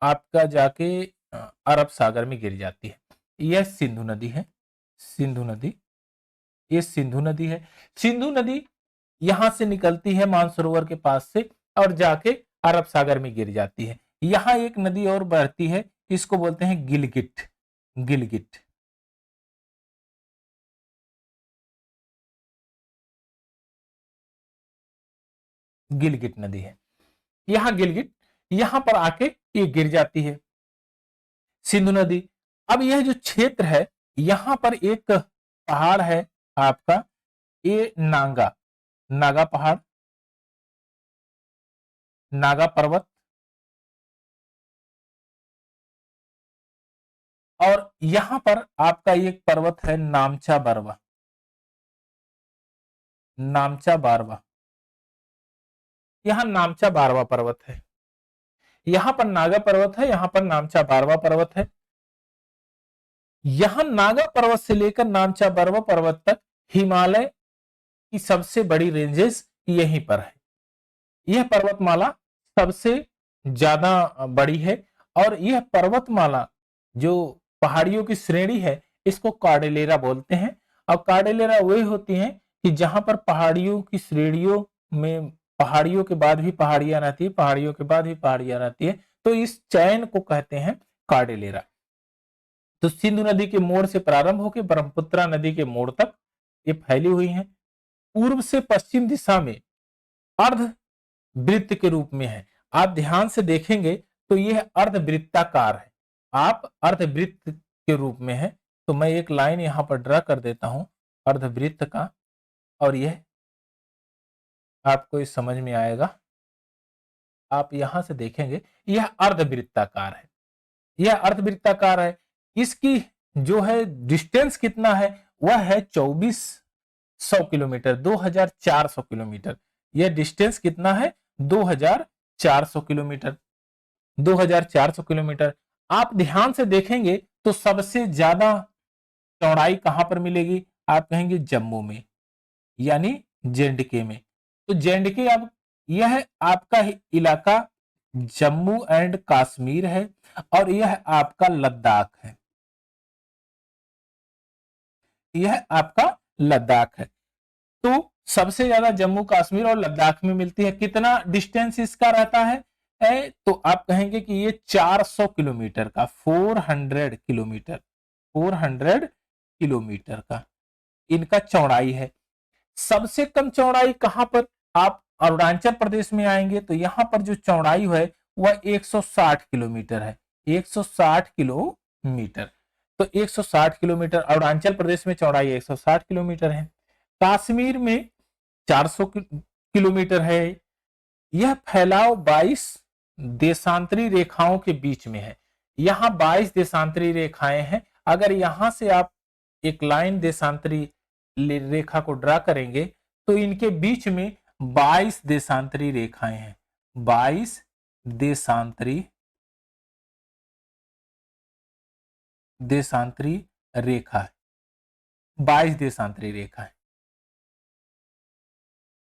आपका जाके अरब सागर में गिर जाती है। यह सिंधु नदी है, सिंधु नदी। ये सिंधु नदी है। सिंधु नदी यहां से निकलती है मानसरोवर के पास से और जाके अरब सागर में गिर जाती है। यहां एक नदी और बहती है, इसको बोलते हैं गिलगिट। गिलगिट गिलगिट नदी है। यहां गिलगिट, यहां पर आके ये गिर जाती है सिंधु नदी। अब यह जो क्षेत्र है, यहां पर एक पहाड़ है आपका, ये नागा, नागा पहाड़, नागा पर्वत, और यहां पर आपका एक पर्वत है नामचा बरवा, नामचा बारवा। यहां नामचा बारवा पर्वत है, यहां पर नागा पर्वत है, यहां पर नामचा बारवा पर्वत है। यहां नागा पर्वत से लेकर नामचा बारवा पर्वत तक हिमालय की सबसे बड़ी रेंजेस यहीं पर है। यह पर्वतमाला सबसे ज्यादा बड़ी है, और यह पर्वतमाला जो पहाड़ियों की श्रेणी है, इसको कार्डेलेरा बोलते हैं। और कार्डेलेरा वही होती हैं कि जहां पर पहाड़ियों की श्रेणियों में पहाड़ियों के बाद भी पहाड़ियां रहती है, पहाड़ियों के बाद भी पहाड़ियां रहती है, तो इस चयन को कहते हैं कार्डेलेरा। तो सिंधु नदी के मोड़ से प्रारंभ होकर ब्रह्मपुत्रा नदी के मोड़ तक ये फैली हुई हैं। पूर्व से पश्चिम दिशा में अर्ध वृत्त के रूप में है। आप ध्यान से देखेंगे तो यह अर्धवृत्ताकार है, आप अर्धवृत्त के रूप में है। तो मैं एक लाइन यहां पर ड्रा कर देता हूं अर्धवृत्त का, और यह आपको इस समझ में आएगा। आप यहां से देखेंगे यह अर्धवृत्ताकार है, यह अर्धवृत्ताकार है। इसकी जो है डिस्टेंस कितना है, वह है 2400 किलोमीटर, 2400 किलोमीटर। यह डिस्टेंस कितना है, 2400 किलोमीटर, 2400 किलोमीटर। आप ध्यान से देखेंगे तो सबसे ज्यादा चौड़ाई कहां पर मिलेगी, आप कहेंगे जम्मू में, यानी जेएंडके में। तो जेएंडके अब यह आपका इलाका जम्मू एंड कश्मीर है, और यह आपका लद्दाख है, यह आपका लद्दाख है। तो सबसे ज्यादा जम्मू कश्मीर और लद्दाख में मिलती है। कितना डिस्टेंस इसका रहता है, तो आप कहेंगे कि ये 400 किलोमीटर का, 400 किलोमीटर, 400 किलोमीटर का इनका चौड़ाई है। सबसे कम चौड़ाई कहां पर, आप अरुणाचल प्रदेश में आएंगे तो यहां पर जो चौड़ाई है वह 160 किलोमीटर है, 160 किलोमीटर। तो 160 किलोमीटर अरुणाचल प्रदेश में चौड़ाई 160 किलोमीटर है। कश्मीर में 400 किलोमीटर है। यह फैलाव 22 देशांतरी रेखाओं के बीच में है। यहां 22 देशांतरी रेखाएं हैं। अगर यहां से आप एक लाइन देशांतरी रेखा को ड्रा करेंगे तो इनके बीच में 22 देशांतरी रेखाएं हैं, 22 देशांतरी रेखा है, 22 देशांतरी रेखा है,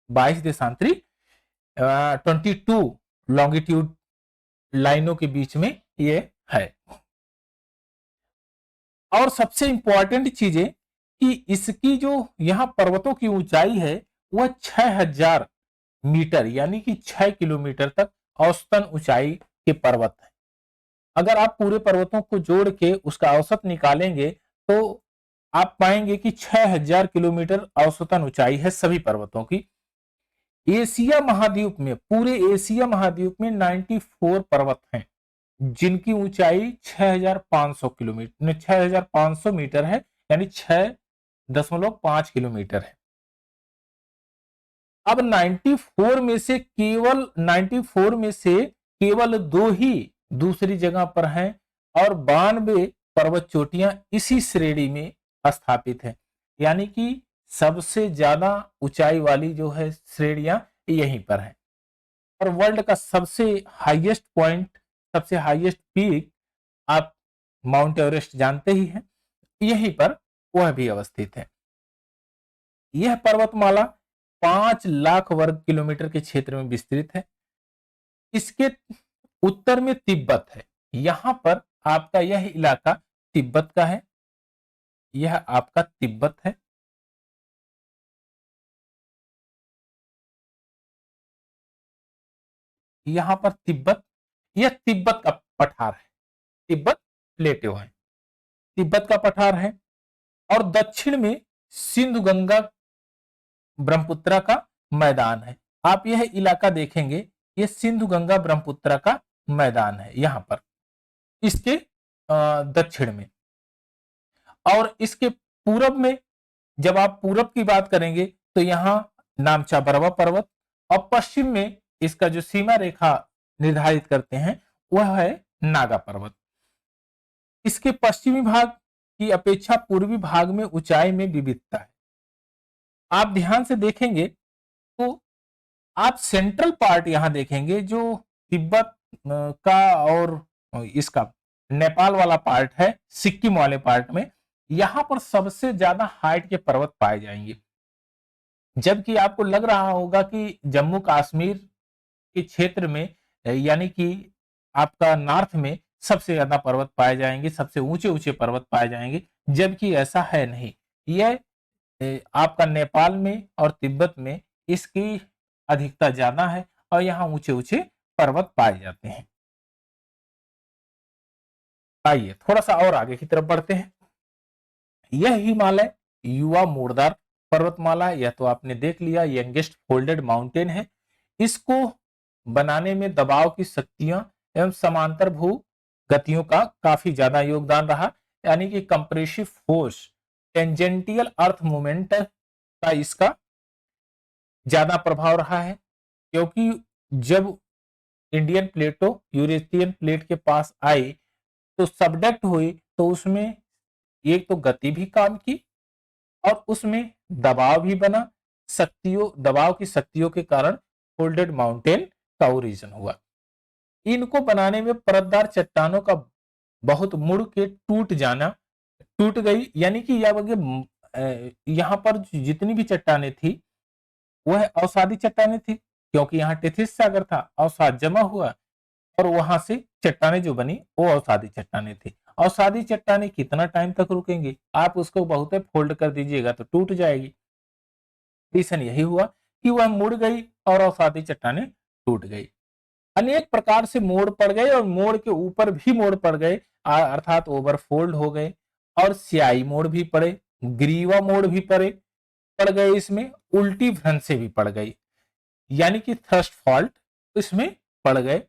22 देशांतरी 22 लॉन्गिट्यूड लाइनों के बीच में ये है। और सबसे इंपॉर्टेंट चीजें कि इसकी जो यहां पर्वतों की ऊंचाई है वह 6000 मीटर यानी कि 6 किलोमीटर तक औसतन ऊंचाई के पर्वत है। अगर आप पूरे पर्वतों को जोड़ के उसका औसत निकालेंगे तो आप पाएंगे कि 6000 किलोमीटर औसतन ऊंचाई है सभी पर्वतों की। एशिया महाद्वीप में, पूरे एशिया महाद्वीप में 94 पर्वत हैं जिनकी ऊंचाई 6500 किलोमीटर, 6500 मीटर है, यानी 6.5 किलोमीटर है। अब 94 में से केवल 2 ही दूसरी जगह पर हैं, और 92 पर्वत चोटियां इसी श्रेणी में स्थापित है। यानी कि सबसे ज्यादा ऊंचाई वाली जो है श्रेणियां यहीं पर है। और वर्ल्ड का सबसे हाईएस्ट पॉइंट, सबसे हाईएस्ट पीक आप माउंट एवरेस्ट जानते ही हैं, यहीं पर वह भी अवस्थित है। यह पर्वतमाला 5 लाख वर्ग किलोमीटर के क्षेत्र में विस्तृत है। इसके उत्तर में तिब्बत है। यहां पर आपका यह इलाका तिब्बत का है, यह आपका तिब्बत है। यहाँ पर तिब्बत, यह तिब्बत का पठार है, तिब्बत प्लेटेो है, तिब्बत का पठार है। और दक्षिण में सिंधु गंगा ब्रह्मपुत्र का मैदान है। आप यह इलाका देखेंगे, यह सिंधु गंगा ब्रह्मपुत्र का मैदान है यहां पर, इसके दक्षिण में। और इसके पूरब में, जब आप पूरब की बात करेंगे तो यहां नामचा बरवा पर्वत, और पश्चिम में इसका जो सीमा रेखा निर्धारित करते हैं वह है नागा पर्वत। इसके पश्चिमी भाग की अपेक्षा पूर्वी भाग में ऊंचाई में विविधता है। आप ध्यान से देखेंगे तो आप सेंट्रल पार्ट यहां देखेंगे, जो तिब्बत का और इसका नेपाल वाला पार्ट है, सिक्किम वाले पार्ट में, यहां पर सबसे ज्यादा हाइट के पर्वत पाए जाएंगे। जबकि आपको लग रहा होगा कि जम्मू कश्मीर के क्षेत्र में, यानी कि आपका नॉर्थ में सबसे ज्यादा पर्वत पाए जाएंगे, सबसे ऊंचे ऊंचे पर्वत पाए जाएंगे, जबकि ऐसा है नहीं। यह आपका नेपाल में और तिब्बत में इसकी अधिकता ज्यादा है और यहाँ ऊंचे ऊंचे पर्वत पाए जाते हैं। आइए थोड़ा सा और आगे की तरफ बढ़ते हैं। यह हिमालय युवा मोड़दार पर्वतमाला, यह तो आपने देख लिया, यंगेस्ट फोल्डेड माउंटेन है। इसको बनाने में दबाव की शक्तियां एवं समांतर भू गतियों का काफी ज्यादा योगदान रहा, यानी कि compressive force, tangential earth movement का इसका ज्यादा प्रभाव रहा है। क्योंकि जब इंडियन प्लेटो यूरेशियन प्लेट के पास आई तो सबडक्ट हुई, तो उसमें एक तो गति भी काम की और उसमें दबाव भी बना। दबाव की शक्तियों के कारण फोल्डेड माउंटेन का ओरिजिन हुआ। इनको बनाने में परतदार चट्टानों का बहुत मुड़ के टूट गई, यानी कि यहाँ पर जितनी भी चट्टानें थी वह अवसादी चट्टानें थी, क्योंकि यहाँ टेथिस सागर था, अवसाद जमा हुआ और वहां से चट्टानें जो बनी वो अवसादी चट्टानें थी। अवसादी चट्टानें कितना टाइम तक रुकेंगी, आप उसको बहुत फोल्ड कर दीजिएगा तो टूट जाएगी। रीजन यही हुआ कि वह मुड़ गई और अवसादी चट्टानें टूट गई। अनेक प्रकार से मोड़ पड़ गए और मोड़ के ऊपर भी मोड़ पड़ गए, अर्थात ओवरफोल्ड हो गए, और स्याही मोड़ भी पड़े, ग्रीवा मोड़ भी पड़ गए, इसमें उल्टी भ्रंश से भी पड़ गई, यानी कि थ्रस्ट फॉल्ट इसमें पड़ गए।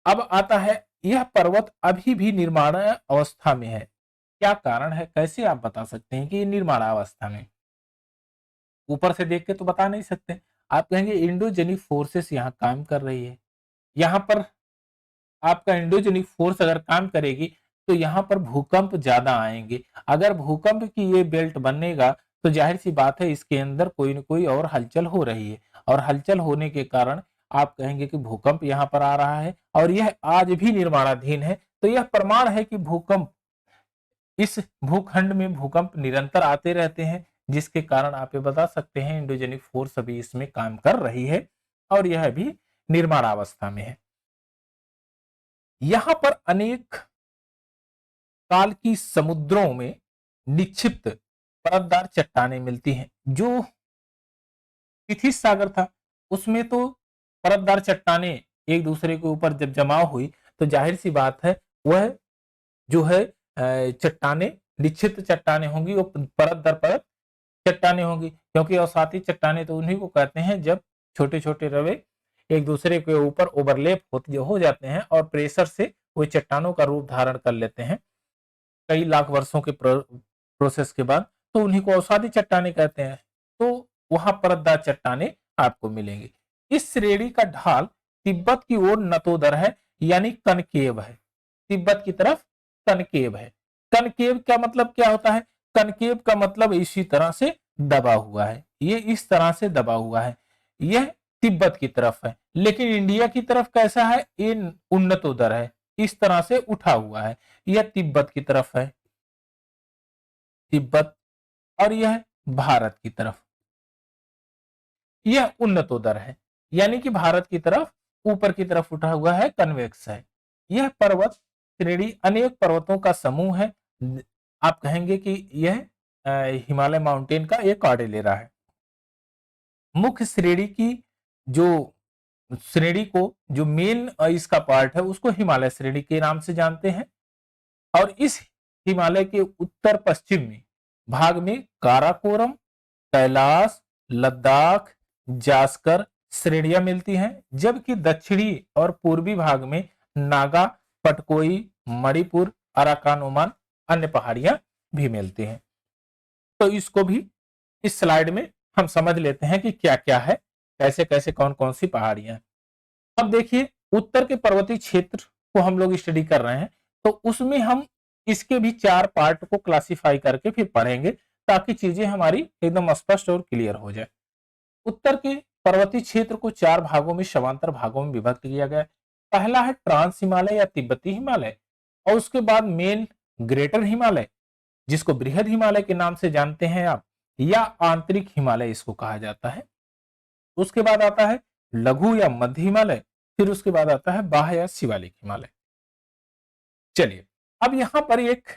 अब आता है, यह पर्वत अभी भी निर्माण अवस्था में है। क्या कारण है, कैसे आप बता सकते हैं कि ये निर्माण अवस्था में? ऊपर से देख के तो बता नहीं सकते। आप कहेंगे इंडोजेनिक फोर्सेस यहाँ काम कर रही है। यहाँ पर आपका इंडोजेनिक फोर्स अगर काम करेगी तो यहाँ पर भूकंप ज्यादा आएंगे। अगर भूकंप की ये बेल्ट बनेगा तो जाहिर सी बात है इसके अंदर कोई न कोई और हलचल हो रही है, और हलचल होने के कारण आप कहेंगे कि भूकंप यहाँ पर आ रहा है, और यह आज भी निर्माणाधीन है। तो यह प्रमाण है कि भूकंप, इस भूखंड में भूकंप निरंतर आते रहते हैं, जिसके कारण आप ये बता सकते हैं इंडोजेनिक फोर्स अभी इसमें काम कर रही है और यह भी निर्माणावस्था में है। यहां पर अनेक काल की समुद्रों में निक्षिप्त परतदार चट्टानें मिलती हैं। जो तिथिस सागर था उसमें तो परतदार चट्टानें एक दूसरे के ऊपर जब जमाव हुई तो जाहिर सी बात है वह जो है चट्टानें, निक्षिप्त चट्टानें होंगी, वो परत दर परत चट्टानें होंगी, क्योंकि अवसादी चट्टानें तो उन्हीं को कहते हैं जब छोटे छोटे रवे एक दूसरे के ऊपर ओवरलेप हो जाते हैं और प्रेशर से वो चट्टानों का रूप धारण कर लेते हैं कई लाख वर्षों के प्रोसेस के बाद, तो उन्हीं को अवसादी चट्टानें कहते हैं। तो वहां परतदार चट्टानें आपको मिलेंगी। इस श्रेणी का ढाल तिब्बत की ओर नतोदर है, यानी कनकेव है, तिब्बत की तरफ कनकेव है। कनकेव का मतलब क्या होता है? कनकेव का मतलब इसी तरह से दबा हुआ है, ये इस तरह से दबा हुआ है, यह तिब्बत की तरफ है। लेकिन इंडिया की तरफ कैसा है? ये उन्नतोदर है, इस तरह से उठा हुआ है, यह तिब्बत की तरफ है, तिब्बत, और यह भारत की तरफ, यह उन्नतोदर है, यानी कि भारत की तरफ ऊपर की तरफ उठा हुआ है, कन्वेक्स है। यह पर्वत श्रेणी अनेक पर्वतों का समूह है। आप कहेंगे कि यह हिमालय माउंटेन का एक कॉर्डिलेरा है। मुख्य श्रेणी की जो श्रेणी को, जो मेन इसका पार्ट है उसको हिमालय श्रेणी के नाम से जानते हैं। और इस हिमालय के उत्तर पश्चिम में भाग में काराकोरम, कैलाश, लद्दाख, जास्कर श्रेणियां मिलती हैं, जबकि दक्षिणी और पूर्वी भाग में नागा, पटकोई, मणिपुर, अराकान ओमान अन्य पहाड़ियां भी मिलती हैं। तो इसको भी इस स्लाइड में हम समझ लेते हैं कि क्या क्या है, कैसे कैसे कौन कौन सी पहाड़ियां हैं। अब देखिए, उत्तर के पर्वतीय क्षेत्र को हम लोग स्टडी कर रहे हैं, तो उसमें हम इसके भी 4 पार्ट को क्लासिफाई करके फिर पढ़ेंगे, ताकि चीजें हमारी एकदम स्पष्ट और क्लियर हो जाए। उत्तर के पर्वतीय क्षेत्र को 4 भागों में, समांतर भागों में विभक्त किया गया है। पहला है ट्रांस हिमालय या तिब्बती हिमालय, और उसके बाद मेन ग्रेटर हिमालय, जिसको बृहद हिमालय के नाम से जानते हैं आप, या आंतरिक हिमालय इसको कहा जाता है। उसके बाद आता है लघु या मध्य हिमालय, फिर उसके बाद आता है बाह्य या शिवालिक हिमालय। चलिए, अब यहां पर एक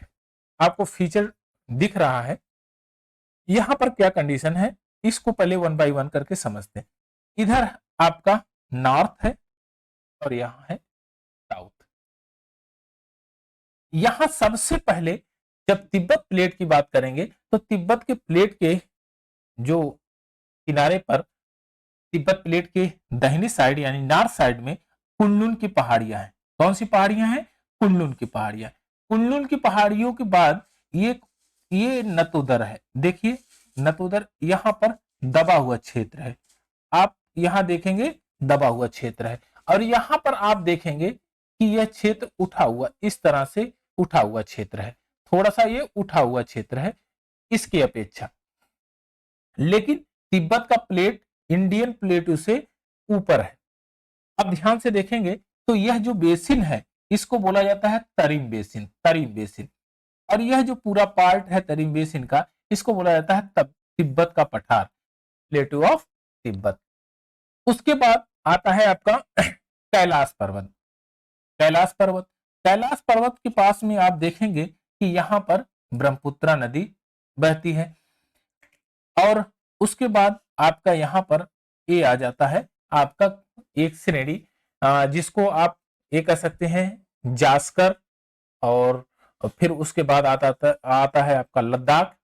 आपको फीचर दिख रहा है, यहां पर क्या कंडीशन है, इसको पहले 1 बाय 1 करके समझते हैं। इधर आपका नॉर्थ है और यहां है साउथ। यहां सबसे पहले जब तिब्बत प्लेट की बात करेंगे, तो तिब्बत के प्लेट के जो किनारे पर, तिब्बत प्लेट के दाहिनी साइड यानी नॉर्थ साइड में कुनलुन की पहाड़ियां हैं। कौन सी पहाड़ियां हैं? कुनलुन की पहाड़ियां। कुनलुन की पहाड़ियों के बाद ये नतोदर है। देखिए, नतोदर यहां पर दबा हुआ क्षेत्र है, आप यहां देखेंगे दबा हुआ क्षेत्र है, और यहां पर आप देखेंगे कि यह क्षेत्र उठा हुआ, इस तरह से उठा हुआ क्षेत्र है, थोड़ा सा ये उठा हुआ क्षेत्र है इसकी अपेक्षा। लेकिन तिब्बत का प्लेट इंडियन प्लेटू से ऊपर है। अब ध्यान से देखेंगे तो यह जो बेसिन है इसको बोला जाता है तरिम बेसिन, तरिम बेसिन। और यह जो पूरा पार्ट है तरिम बेसिन का, इसको बोला जाता है तिब्बत का पठार, प्लेटू ऑफ तिब्बत। उसके बाद आता है आपका कैलाश पर्वत। कैलाश पर्वत, कैलाश पर्वत के पास में आप देखेंगे कि यहां पर ब्रह्मपुत्रा नदी बहती है। और उसके बाद आपका यहां पर ये आ जाता है आपका एक श्रेणी, जिसको आप ये कह सकते हैं जास्कर, और फिर उसके बाद आता है आपका लद्दाख।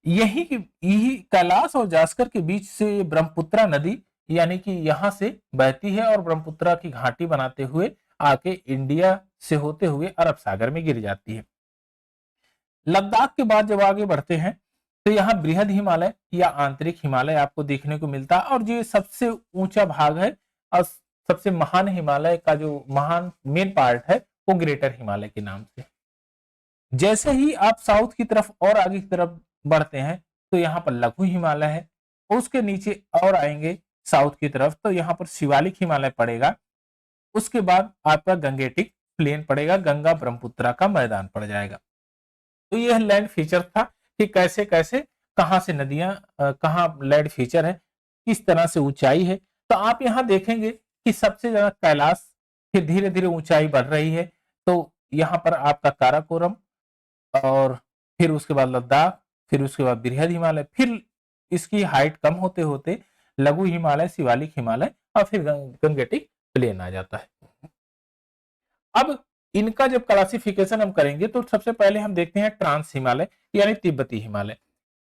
यही कैलाश और जास्कर के बीच से ब्रह्मपुत्रा नदी यानी कि यहां से बहती है और ब्रह्मपुत्रा की घाटी बनाते हुए आके इंडिया से होते हुए अरब सागर में गिर जाती है। लद्दाख के बाद जब आगे बढ़ते हैं तो यहाँ बृहद हिमालय या आंतरिक हिमालय आपको देखने को मिलता है, और जो सबसे ऊंचा भाग है और सबसे महान हिमालय का जो महान मेन पार्ट है वो ग्रेटर हिमालय के नाम से। जैसे ही आप साउथ की तरफ और आगे की तरफ बढ़ते हैं तो यहाँ पर लघु हिमालय है, उसके नीचे और आएंगे साउथ की तरफ तो यहाँ पर शिवालिक हिमालय पड़ेगा। उसके बाद आपका गंगेटिक प्लेन पड़ेगा, गंगा ब्रह्मपुत्रा का मैदान पड़ जाएगा। तो यह लैंड फीचर था कि कैसे कैसे कहां से नदियां, कहां लैंड फीचर है, किस तरह से ऊंचाई है। तो आप यहां देखेंगे कि सबसे ज्यादा कैलाश, फिर धीरे धीरे ऊंचाई बढ़ रही है, तो यहां पर आपका काराकोरम, और फिर उसके बाद लद्दाख, फिर उसके बाद बृहद हिमालय, फिर इसकी हाइट कम होते होते लघु हिमालय, शिवालिक हिमालय, और फिर गंगेटिक प्लेन आ जाता है। अब इनका जब क्लासिफिकेशन हम करेंगे तो सबसे पहले हम देखते हैं ट्रांस हिमालय यानी तिब्बती हिमालय।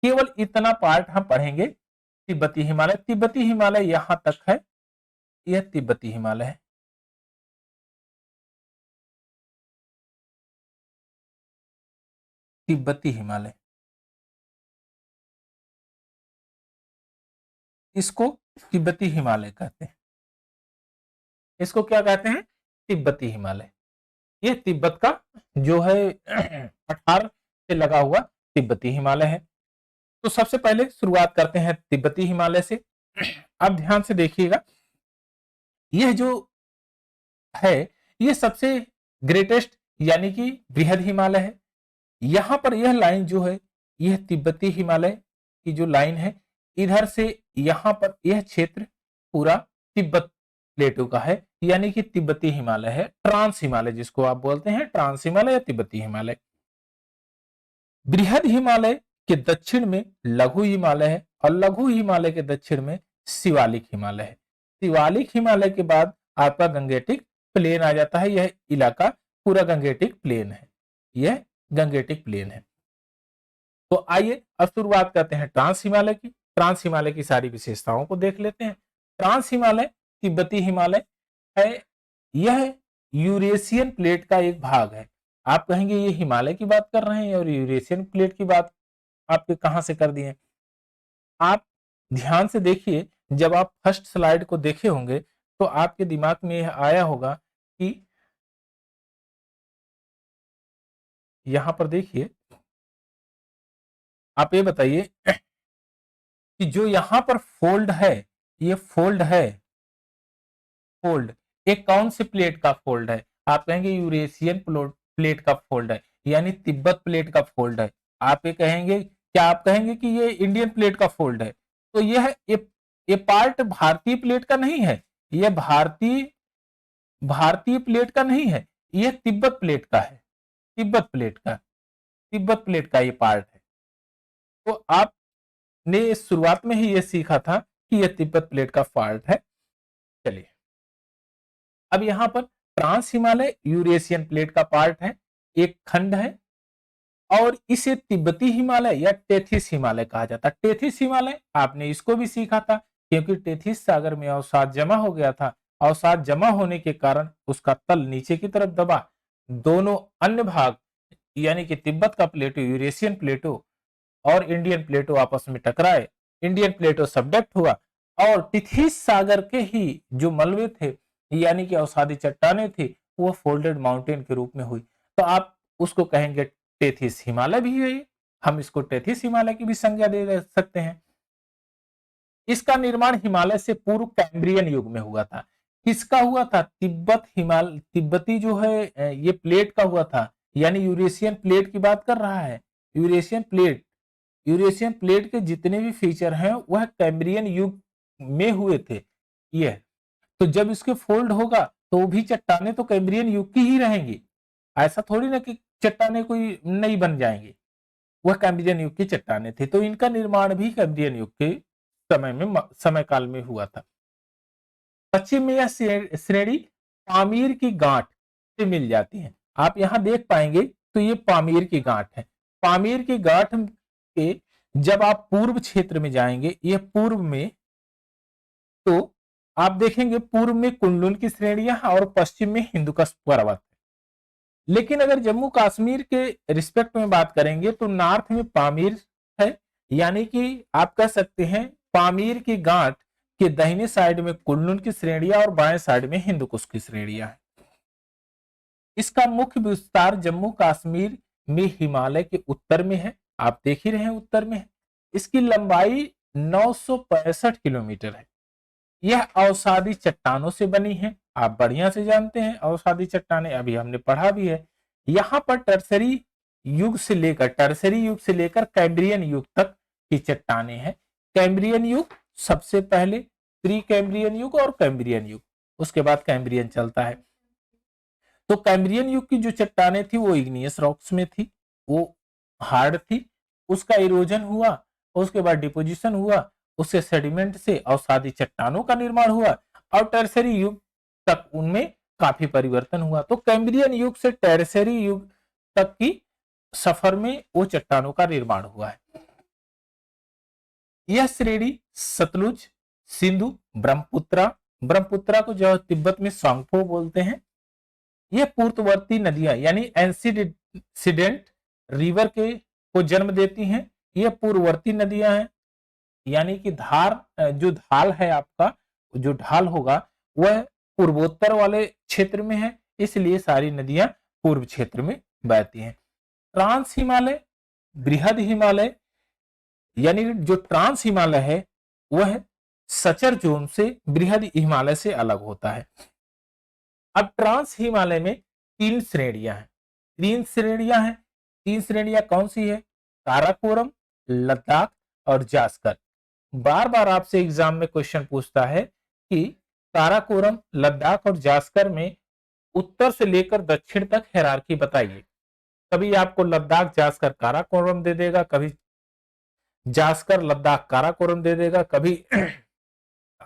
केवल इतना पार्ट हम पढ़ेंगे, तिब्बती हिमालय। तिब्बती हिमालय यहां तक है, यह तिब्बती हिमालय है। तिब्बती हिमालय, इसको तिब्बती हिमालय कहते हैं। इसको क्या कहते हैं? तिब्बती हिमालय। यह तिब्बत का जो है पठार से लगा हुआ तिब्बती हिमालय है। तो सबसे पहले शुरुआत करते हैं तिब्बती हिमालय से। अब ध्यान से देखिएगा, यह जो है यह सबसे ग्रेटेस्ट यानी कि बृहद हिमालय है। यहां पर यह लाइन जो है, यह तिब्बती हिमालय की जो लाइन है, इधर से यहां पर यह क्षेत्र पूरा तिब्बत प्लेटू का है, यानी कि तिब्बती हिमालय है। ट्रांस हिमालय जिसको आप बोलते हैं, ट्रांस हिमालय या तिब्बती हिमालय। बृहद हिमालय के दक्षिण में लघु हिमालय है, और लघु हिमालय के दक्षिण में शिवालिक हिमालय है। शिवालिक हिमालय के बाद आपका गंगेटिक प्लेन आ जाता है। यह इलाका पूरा गंगेटिक प्लेन है, यह गंगेटिक प्लेन है। तो आइए अब शुरुआत करते हैं ट्रांस हिमालय की। ट्रांस हिमालय की सारी विशेषताओं को देख लेते हैं। ट्रांस हिमालय तिब्बती हिमालय है, यह यूरेशियन प्लेट का एक भाग है। आप कहेंगे ये हिमालय की बात कर रहे हैं और यूरेशियन प्लेट की बात आपके कहां से कर दिए। आप ध्यान से देखिए, जब आप फर्स्ट स्लाइड को देखे होंगे तो आपके दिमाग में यह आया होगा कि यहां पर देखिए, आप ये बताइए कि जो यहां पर फोल्ड है, ये फोल्ड है, फोल्ड एक कौन से प्लेट का फोल्ड है। आप कहेंगे यूरेशियन प्लेट का फोल्ड है, यानी तिब्बत प्लेट का फोल्ड है। आप ये कहेंगे, क्या आप कहेंगे कि ये इंडियन प्लेट का फोल्ड है। तो ये पार्ट भारतीय प्लेट का नहीं है, यह भारतीय प्लेट का नहीं है, यह तिब्बत प्लेट का है। तिब्बत प्लेट का ये पार्ट है। तो आपने शुरुआत में ही ये सीखा था कि यह तिब्बत प्लेट का पार्ट है। चलिए, अब यहां पर ट्रांस हिमालय यूरेशियन प्लेट का पार्ट है, एक खंड है, और इसे तिब्बती हिमालय या टेथिस हिमालय कहा जाता है। टेथिस हिमालय आपने इसको भी सीखा था, क्योंकि टेथिस सागर में अवसाद जमा हो गया था। अवसाद जमा होने के कारण उसका तल नीचे की तरफ दबा, दोनों अन्य भाग यानी कि तिब्बत का प्लेटो, यूरेशियन प्लेटो और इंडियन प्लेटो आपस में टकराए, इंडियन प्लेटो सबडक्ट हुआ और टेथिस सागर के ही जो मलबे थे यानी कि अवसादी चट्टाने थी, वो फोल्डेड माउंटेन के रूप में हुई। तो आप उसको कहेंगे टेथिस हिमालय भी है। हम इसको टेथिस हिमालय की भी संज्ञा दे सकते हैं। इसका निर्माण हिमालय से पूर्व कैम्ब्रियन युग में हुआ था। किसका हुआ था? तिब्बती जो है ये प्लेट का हुआ था, यानी यूरेशियन प्लेट की बात कर रहा है। यूरेशियन प्लेट के जितने भी फीचर हैं वह कैम्ब्रियन युग में हुए थे। ये तो जब इसके फोल्ड होगा तो भी चट्टाने तो कैम्ब्रियन युग की ही रहेंगी। ऐसा थोड़ी ना कि चट्टाने कोई नई बन जाएंगी, वह कैम्ब्रियन युग की चट्टाने थी। तो इनका निर्माण भी कैम्ब्रियन युग के समय काल में हुआ था। पश्चिम में यह श्रेणी पामीर की गांठ से मिल जाती है। आप यहां देख पाएंगे तो ये पामीर की गांठ है। पामीर की गांठ के जब आप पूर्व क्षेत्र में जाएंगे, यह पूर्व में, तो आप देखेंगे पूर्व में कुनलुन की श्रेणियां और पश्चिम में हिंदुकुश पर्वत। लेकिन अगर जम्मू कश्मीर के रिस्पेक्ट में बात करेंगे तो नॉर्थ में पामीर है, यानी कि आप कह सकते हैं पामीर की गांठ के दाहिने साइड में कुनलुन की श्रेणियां और बाएं साइड में हिंदुकुश की श्रेणियां हैं। इसका मुख्य विस्तार जम्मू कश्मीर में हिमालय के उत्तर में है। आप देख ही रहे हैं उत्तर में है। इसकी लंबाई 965 किलोमीटर है। यह अवसादी चट्टानों से बनी है। आप बढ़िया से जानते हैं अवसादी चट्टानें, अभी हमने पढ़ा भी है। यहां पर टर्सरी युग से लेकर कैम्ब्रियन युग तक की चट्टानें हैं। कैम्ब्रियन युग सबसे पहले, प्री कैम्ब्रियन युग और कैम्ब्रियन युग, उसके बाद कैम्ब्रियन चलता है। तो कैम्ब्रियन युग की जो चट्टानें थी वो इग्नियस रॉक्स में थी, वो हार्ड थी, उसका इरोजन हुआ, उसके बाद डिपोजिशन हुआ, उससे सेडिमेंट से अवसादी चट्टानों का निर्माण हुआ और टर्सरी युग तक उनमें काफी परिवर्तन हुआ। तो कैम्ब्रियन युग से टर्सरी युग तक की सफर में वो चट्टानों का निर्माण हुआ है। यह श्रेणी सतलुज, सिंधु, ब्रह्मपुत्रा को जो तिब्बत में सांगपो बोलते हैं, ये पूर्ववर्ती नदियां यानी एंसीडेंट रिवर के को जन्म देती हैं। ये पूर्ववर्ती नदियां हैं, यानी कि जो ढाल है आपका, जो ढाल होगा वह पूर्वोत्तर वाले क्षेत्र में है, इसलिए सारी नदियां पूर्व क्षेत्र में बहती हैं। ट्रांस हिमालय, बृहद हिमालय, यानी जो ट्रांस हिमालय है वह सचर जोन से बृहद हिमालय से अलग होता है। अब ट्रांस हिमालय में तीन श्रेणियां कौन सी है? काराकोरम, लद्दाख और जास्कर। बार बार आपसे एग्जाम में क्वेश्चन पूछता है कि काराकोरम, लद्दाख और जास्कर में उत्तर से लेकर दक्षिण तक हायरार्की बताइए। कभी आपको लद्दाख जास्कर काराकोरम दे देगा, कभी जास्कर लद्दाख काराकोरम दे देगा, कभी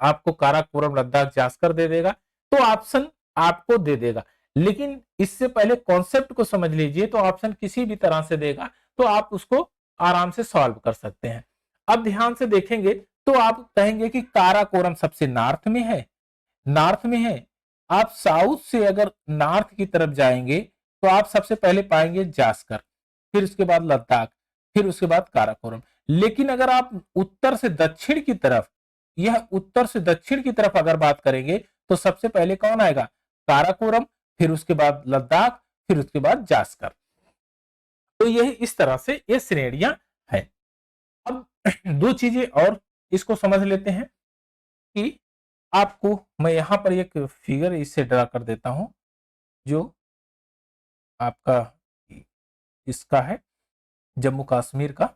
आपको काराकोरम, लद्दाख, जास्कर दे देगा, तो ऑप्शन आपको दे देगा। लेकिन इससे पहले कॉन्सेप्ट को समझ लीजिए, तो ऑप्शन किसी भी तरह से देगा तो आप उसको आराम से सॉल्व कर सकते हैं। अब ध्यान से देखेंगे तो आप कहेंगे कि काराकोरम सबसे नॉर्थ में है, नॉर्थ में है। आप साउथ से अगर नॉर्थ की तरफ जाएंगे तो आप सबसे पहले पाएंगे जास्कर, फिर उसके बाद लद्दाख, फिर उसके बाद काराकोरम। लेकिन अगर आप उत्तर से दक्षिण की तरफ, यह उत्तर से दक्षिण की तरफ अगर बात करेंगे तो सबसे पहले कौन आएगा? काराकोरम, फिर उसके बाद लद्दाख, फिर उसके बाद जास्कर। तो यही इस तरह से ये श्रेणियां हैं। अब दो चीजें और इसको समझ लेते हैं कि आपको मैं यहां पर एक फिगर इससे ड्रा कर देता हूं जो आपका इसका है जम्मू कश्मीर का।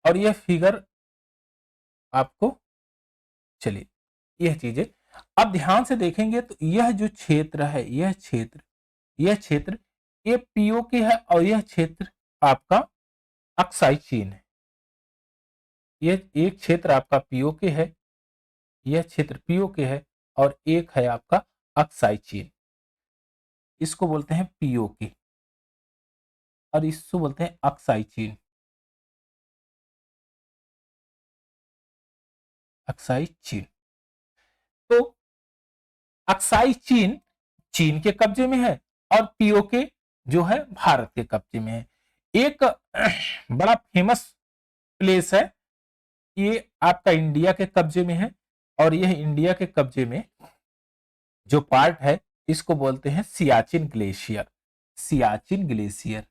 और यह फिगर आपको, चलिए यह चीजें अब ध्यान से देखेंगे तो यह जो क्षेत्र है, यह क्षेत्र ये पीओके है और यह क्षेत्र आपका अक्साई चीन है। यह एक क्षेत्र आपका पीओके है, यह क्षेत्र पीओके है और एक है आपका अक्साई चीन। इसको बोलते हैं पीओके और इसको बोलते हैं अक्साई चीन। अक्साई चीन, तो अक्साई चीन चीन के कब्जे में है और पीओके जो है भारत के कब्जे में है। एक बड़ा फेमस प्लेस है, ये आपका इंडिया के कब्जे में है और यह इंडिया के कब्जे में जो पार्ट है इसको बोलते हैं Siachen glacier. Siachen glacier,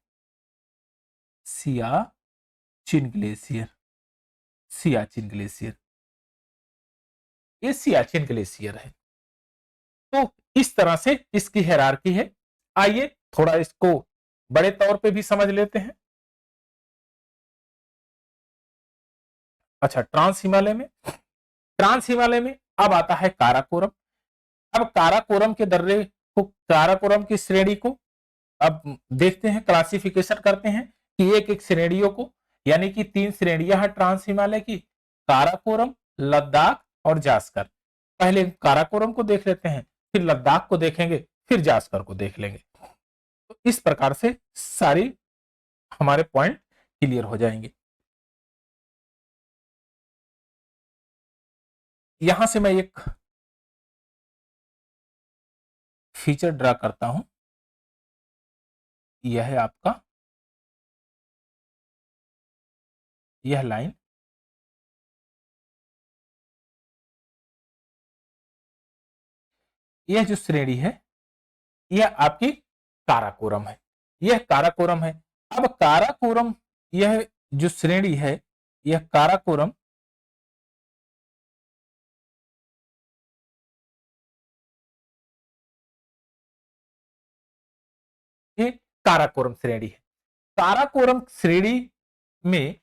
Siachen glacier, Siachen glacier, ये सियाचिन ग्लेशियर है। तो इस तरह से इसकी हायरार्की है। आइए थोड़ा इसको बड़े तौर पे भी समझ लेते हैं। अच्छा, ट्रांस हिमालय में अब आता है काराकोरम। अब काराकोरम के दर्रे को, काराकोरम की श्रेणी को अब देखते हैं, क्लासिफिकेशन करते हैं कि एक एक श्रेणियों को, यानी कि 3 श्रेणियां हैं ट्रांस हिमालय की, काराकोरम, लद्दाख और जास्कर। पहले काराकोरम को देख लेते हैं, फिर लद्दाख को देखेंगे, फिर जास्कर को देख लेंगे। तो इस प्रकार से सारी हमारे पॉइंट क्लियर हो जाएंगे। यहां से मैं एक फीचर ड्रा करता हूं, यह है आपका यह लाइन, यह जो श्रेणी है यह आपकी काराकोरम है, यह काराकोरम है। अब काराकोरम, यह जो श्रेणी है यह काराकोरम ये काराकोरम श्रेणी है। काराकोरम श्रेणी में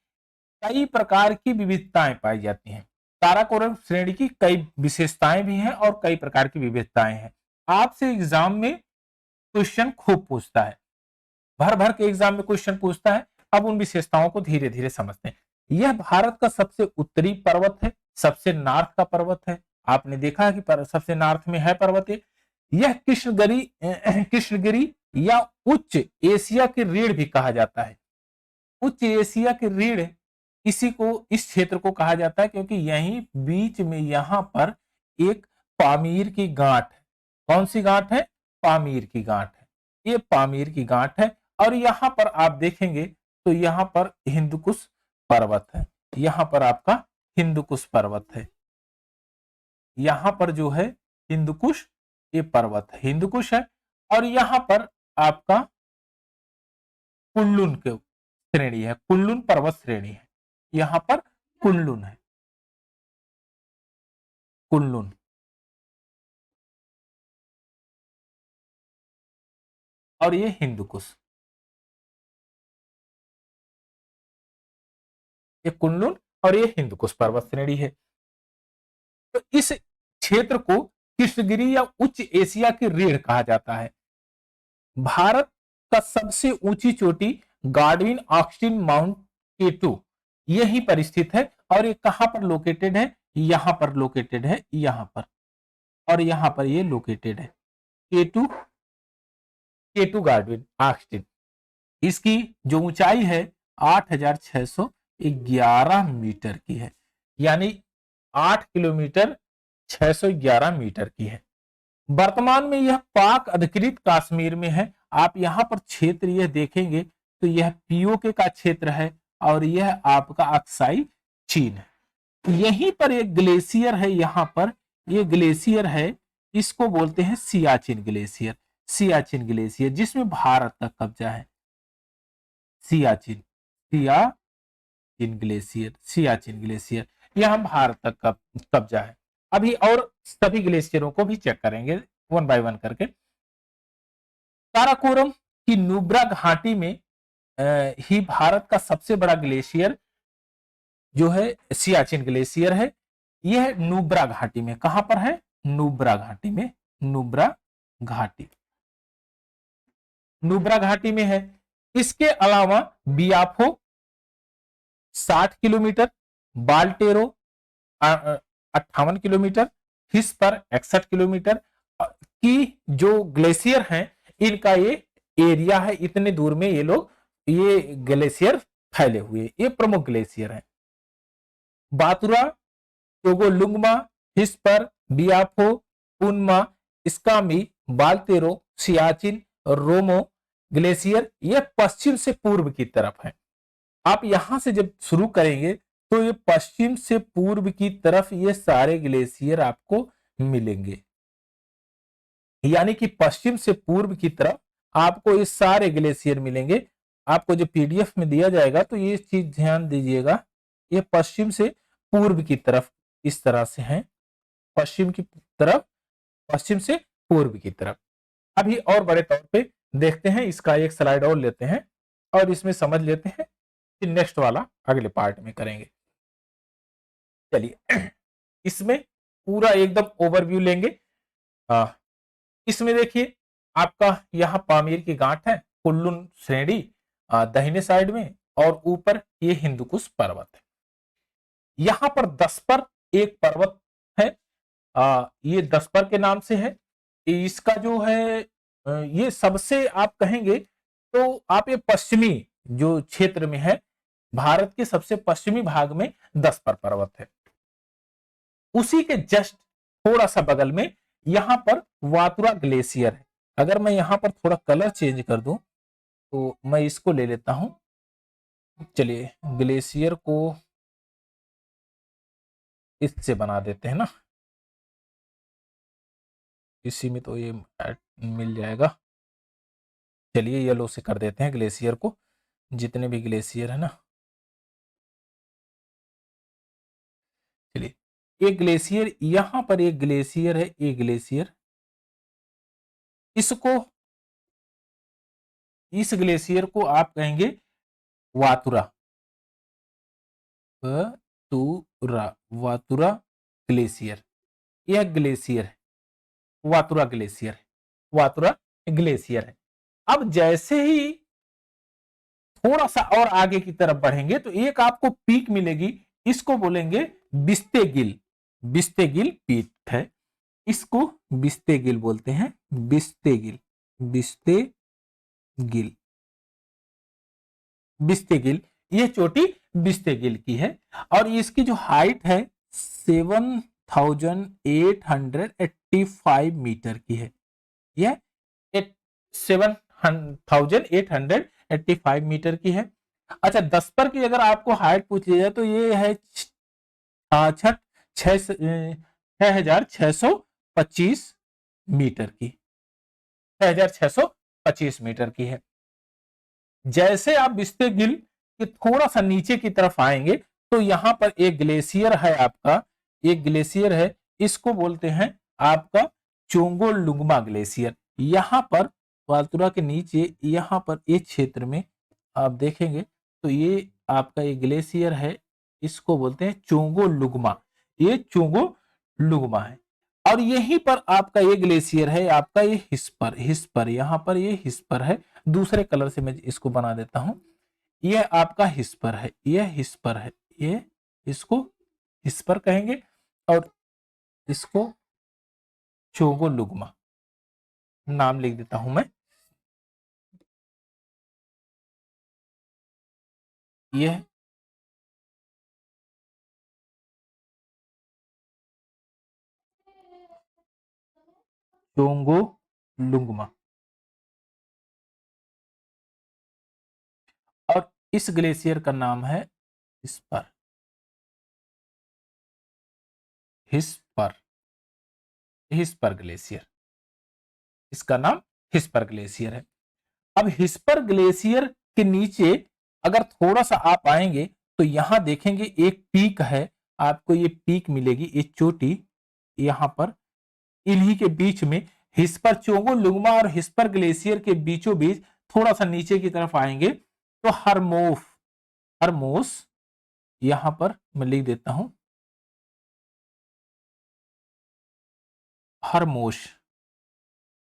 कई प्रकार की विविधताएं पाई जाती हैं। काराकोरम श्रेणी की कई विशेषताएं भी हैं और कई प्रकार की विविधताएं हैं। आपसे एग्जाम में क्वेश्चन खूब पूछता है, भर भर के एग्जाम में क्वेश्चन पूछता है। अब उन विशेषताओं को धीरे धीरे समझते हैं। यह भारत का सबसे उत्तरी पर्वत है, सबसे नॉर्थ का पर्वत है। आपने देखा है कि सबसे नॉर्थ में है पर्वत। यह कृष्णगिरी या उच्च एशिया की रीढ़ भी कहा जाता है। उच्च एशिया की रीढ़ इसी को, इस क्षेत्र को कहा जाता है क्योंकि यहीं बीच में यहां पर एक पामीर की गांठ है। कौन सी गांठ है? पामीर की गांठ है। ये पामीर की गांठ है और यहां पर आप देखेंगे तो यहां पर हिंदुकुश पर्वत है। यहां पर आपका हिंदुकुश पर्वत है। यहां पर जो है हिंदुकुश, ये पर्वत है, हिंदुकुश है। और यहां पर आपका कुनलुन के श्रेणी है, कुनलुन पर्वत श्रेणी है। यहां पर कुनलुन है, कुनलुन। और ये हिंदुकुश, ये कुनलुन और ये हिंदुकुश पर्वत श्रेणी है। तो इस क्षेत्र को कृष्णगिरी या उच्च एशिया की रीढ़ कहा जाता है। भारत का सबसे ऊंची चोटी गार्डविन ऑक्सटिन माउंट K2, यहीं पर स्थित है। और ये कहां पर लोकेटेड है? यहां पर लोकेटेड है, यहां पर, और यहां पर ये लोकेटेड है। K2 K2 Godwin Austin. इसकी जो ऊंचाई है 8611 मीटर की है, यानी 8 किलोमीटर 611 मीटर की है। वर्तमान में यह पाक अधिकृत कश्मीर में है। आप यहां पर क्षेत्र यह देखेंगे तो यह पीओके का क्षेत्र है और यह आपका अक्साई चीन है। यहीं पर एक ग्लेशियर है, यहां पर ये ग्लेशियर है, इसको बोलते हैं सियाचिन ग्लेशियर। सियाचिन ग्लेशियर जिसमें भारत का कब्जा है। सियाचिन सियाचिन ग्लेशियर, सियाचिन ग्लेशियर यह भारत तक का कब्जा है। अभी और सभी ग्लेशियरों को भी चेक करेंगे वन बाय वन करके। काराकोरम की नुब्रा घाटी में ही भारत का सबसे बड़ा ग्लेशियर जो है सियाचिन ग्लेशियर है। यह नुब्रा घाटी में, कहां पर है? नुब्रा घाटी में, नुब्रा घाटी, नुब्रा घाटी में है। इसके अलावा बियाफो 60 किलोमीटर, बाल्टेरो 58 किलोमीटर, हिस्पर 61 किलोमीटर की जो ग्लेशियर हैं, इनका ये एरिया है, इतने दूर में ये लोग ये ग्लेशियर फैले हुए, ये प्रमुख ग्लेशियर हैं। बातुरा, टोगोलुंगमा, हिस्पर, बियाफो, पुनमा, स्कामी, बाल्तेरो, सियाचिन, रोमो ग्लेशियर ये पश्चिम से पूर्व की तरफ है। आप यहां से जब शुरू करेंगे तो ये पश्चिम से पूर्व की तरफ ये सारे ग्लेशियर आपको मिलेंगे, यानी कि पश्चिम से पूर्व की तरफ आपको ये सारे ग्लेशियर मिलेंगे। आपको जो पीडीएफ में दिया जाएगा तो ये चीज ध्यान दीजिएगा, ये पश्चिम से पूर्व की तरफ इस तरह से है, पश्चिम की तरफ, पश्चिम से पूर्व की तरफ। अभी और बड़े तौर पे देखते हैं, इसका एक स्लाइड और लेते हैं और इसमें समझ लेते हैं कि नेक्स्ट वाला अगले पार्ट में करेंगे। चलिए इसमें पूरा एकदम ओवरव्यू लेंगे। इसमें देखिए आपका यहाँ पामीर की गांठ है, कुल्लू श्रेणी दाहिने साइड में, और ऊपर ये हिंदुकुश पर्वत है। यहां पर दसपर एक पर्वत है, ये दसपर के नाम से है। इसका जो है ये सबसे आप कहेंगे तो आप ये पश्चिमी जो क्षेत्र में है, भारत के सबसे पश्चिमी भाग में दसपर पर्वत है। उसी के जस्ट थोड़ा सा बगल में यहां पर वातुरा ग्लेशियर है। अगर मैं यहां पर थोड़ा कलर चेंज कर दूं तो मैं इसको ले लेता हूं। चलिए ग्लेशियर को इससे बना देते हैं ना, इसी में तो ये मिल जाएगा। चलिए येलो से कर देते हैं ग्लेशियर को, जितने भी ग्लेशियर है ना। चलिए एक ग्लेशियर, यहां पर एक ग्लेशियर है, एक ग्लेशियर, इसको, इस ग्लेशियर को आप कहेंगे वातुरा, वातुरा, वातुरा ग्लेशियर। यह ग्लेशियर है, वातुरा ग्लेशियर है, वातुरा ग्लेशियर है। अब जैसे ही थोड़ा सा और आगे की तरफ बढ़ेंगे तो एक आपको पीक मिलेगी, इसको बोलेंगे बिस्ते-गिल। बिस्ते-गिल पीक है, इसको बिस्ते-गिल बोलते हैं, बिस्ते-गिल, बिस्ते-गिल, बिस्ते-गिल, यह चोटी बिस्ते-गिल की है और इसकी जो हाइट है 7885 मीटर की है। यह 7885 मीटर की है। अच्छा, दसपर की अगर आपको हाइट पूछ लिया जाए तो ये है 6625 मीटर की, 6625 मीटर की है। जैसे आप बिस्ते-गिल के थोड़ा सा नीचे की तरफ आएंगे तो यहां पर एक ग्लेशियर है आपका, एक ग्लेशियर है, इसको बोलते हैं आपका चोंगोलुंगमा ग्लेशियर। यहां पर वालतुरा के नीचे यहां पर इस क्षेत्र में आप देखेंगे तो ये आपका एक ग्लेशियर है, इसको बोलते हैं चोंगोलुंगमा, ये चोंगोलुंगमा है। और यहीं पर आपका ये ग्लेशियर है, आपका ये हिस्पर, हिस्पर यहां पर ये हिस्पर है, दूसरे कलर से मैं इसको बना देता हूं। यह आपका हिस्पर है, यह हिस्पर है, ये इसको हिस्पर कहेंगे और इसको चोगोलुग्मा नाम लिख देता हूं मैं। ये है चोंगोलुंगमा और इस ग्लेशियर का नाम है हिस्पर। हिस्पर हिस्पर ग्लेशियर, इसका नाम हिस्पर ग्लेशियर है। अब हिस्पर ग्लेशियर के नीचे अगर थोड़ा सा आप आएंगे तो यहां देखेंगे एक पीक है, आपको ये पीक मिलेगी, ये चोटी यहां पर, इन्हीं के बीच में हिस्पर चोंगोलुंगमा और हिस्पर ग्लेशियर के बीचों बीच थोड़ा सा नीचे की तरफ आएंगे तो हरमोस यहां पर मैं लिख देता हूं, हरमोश,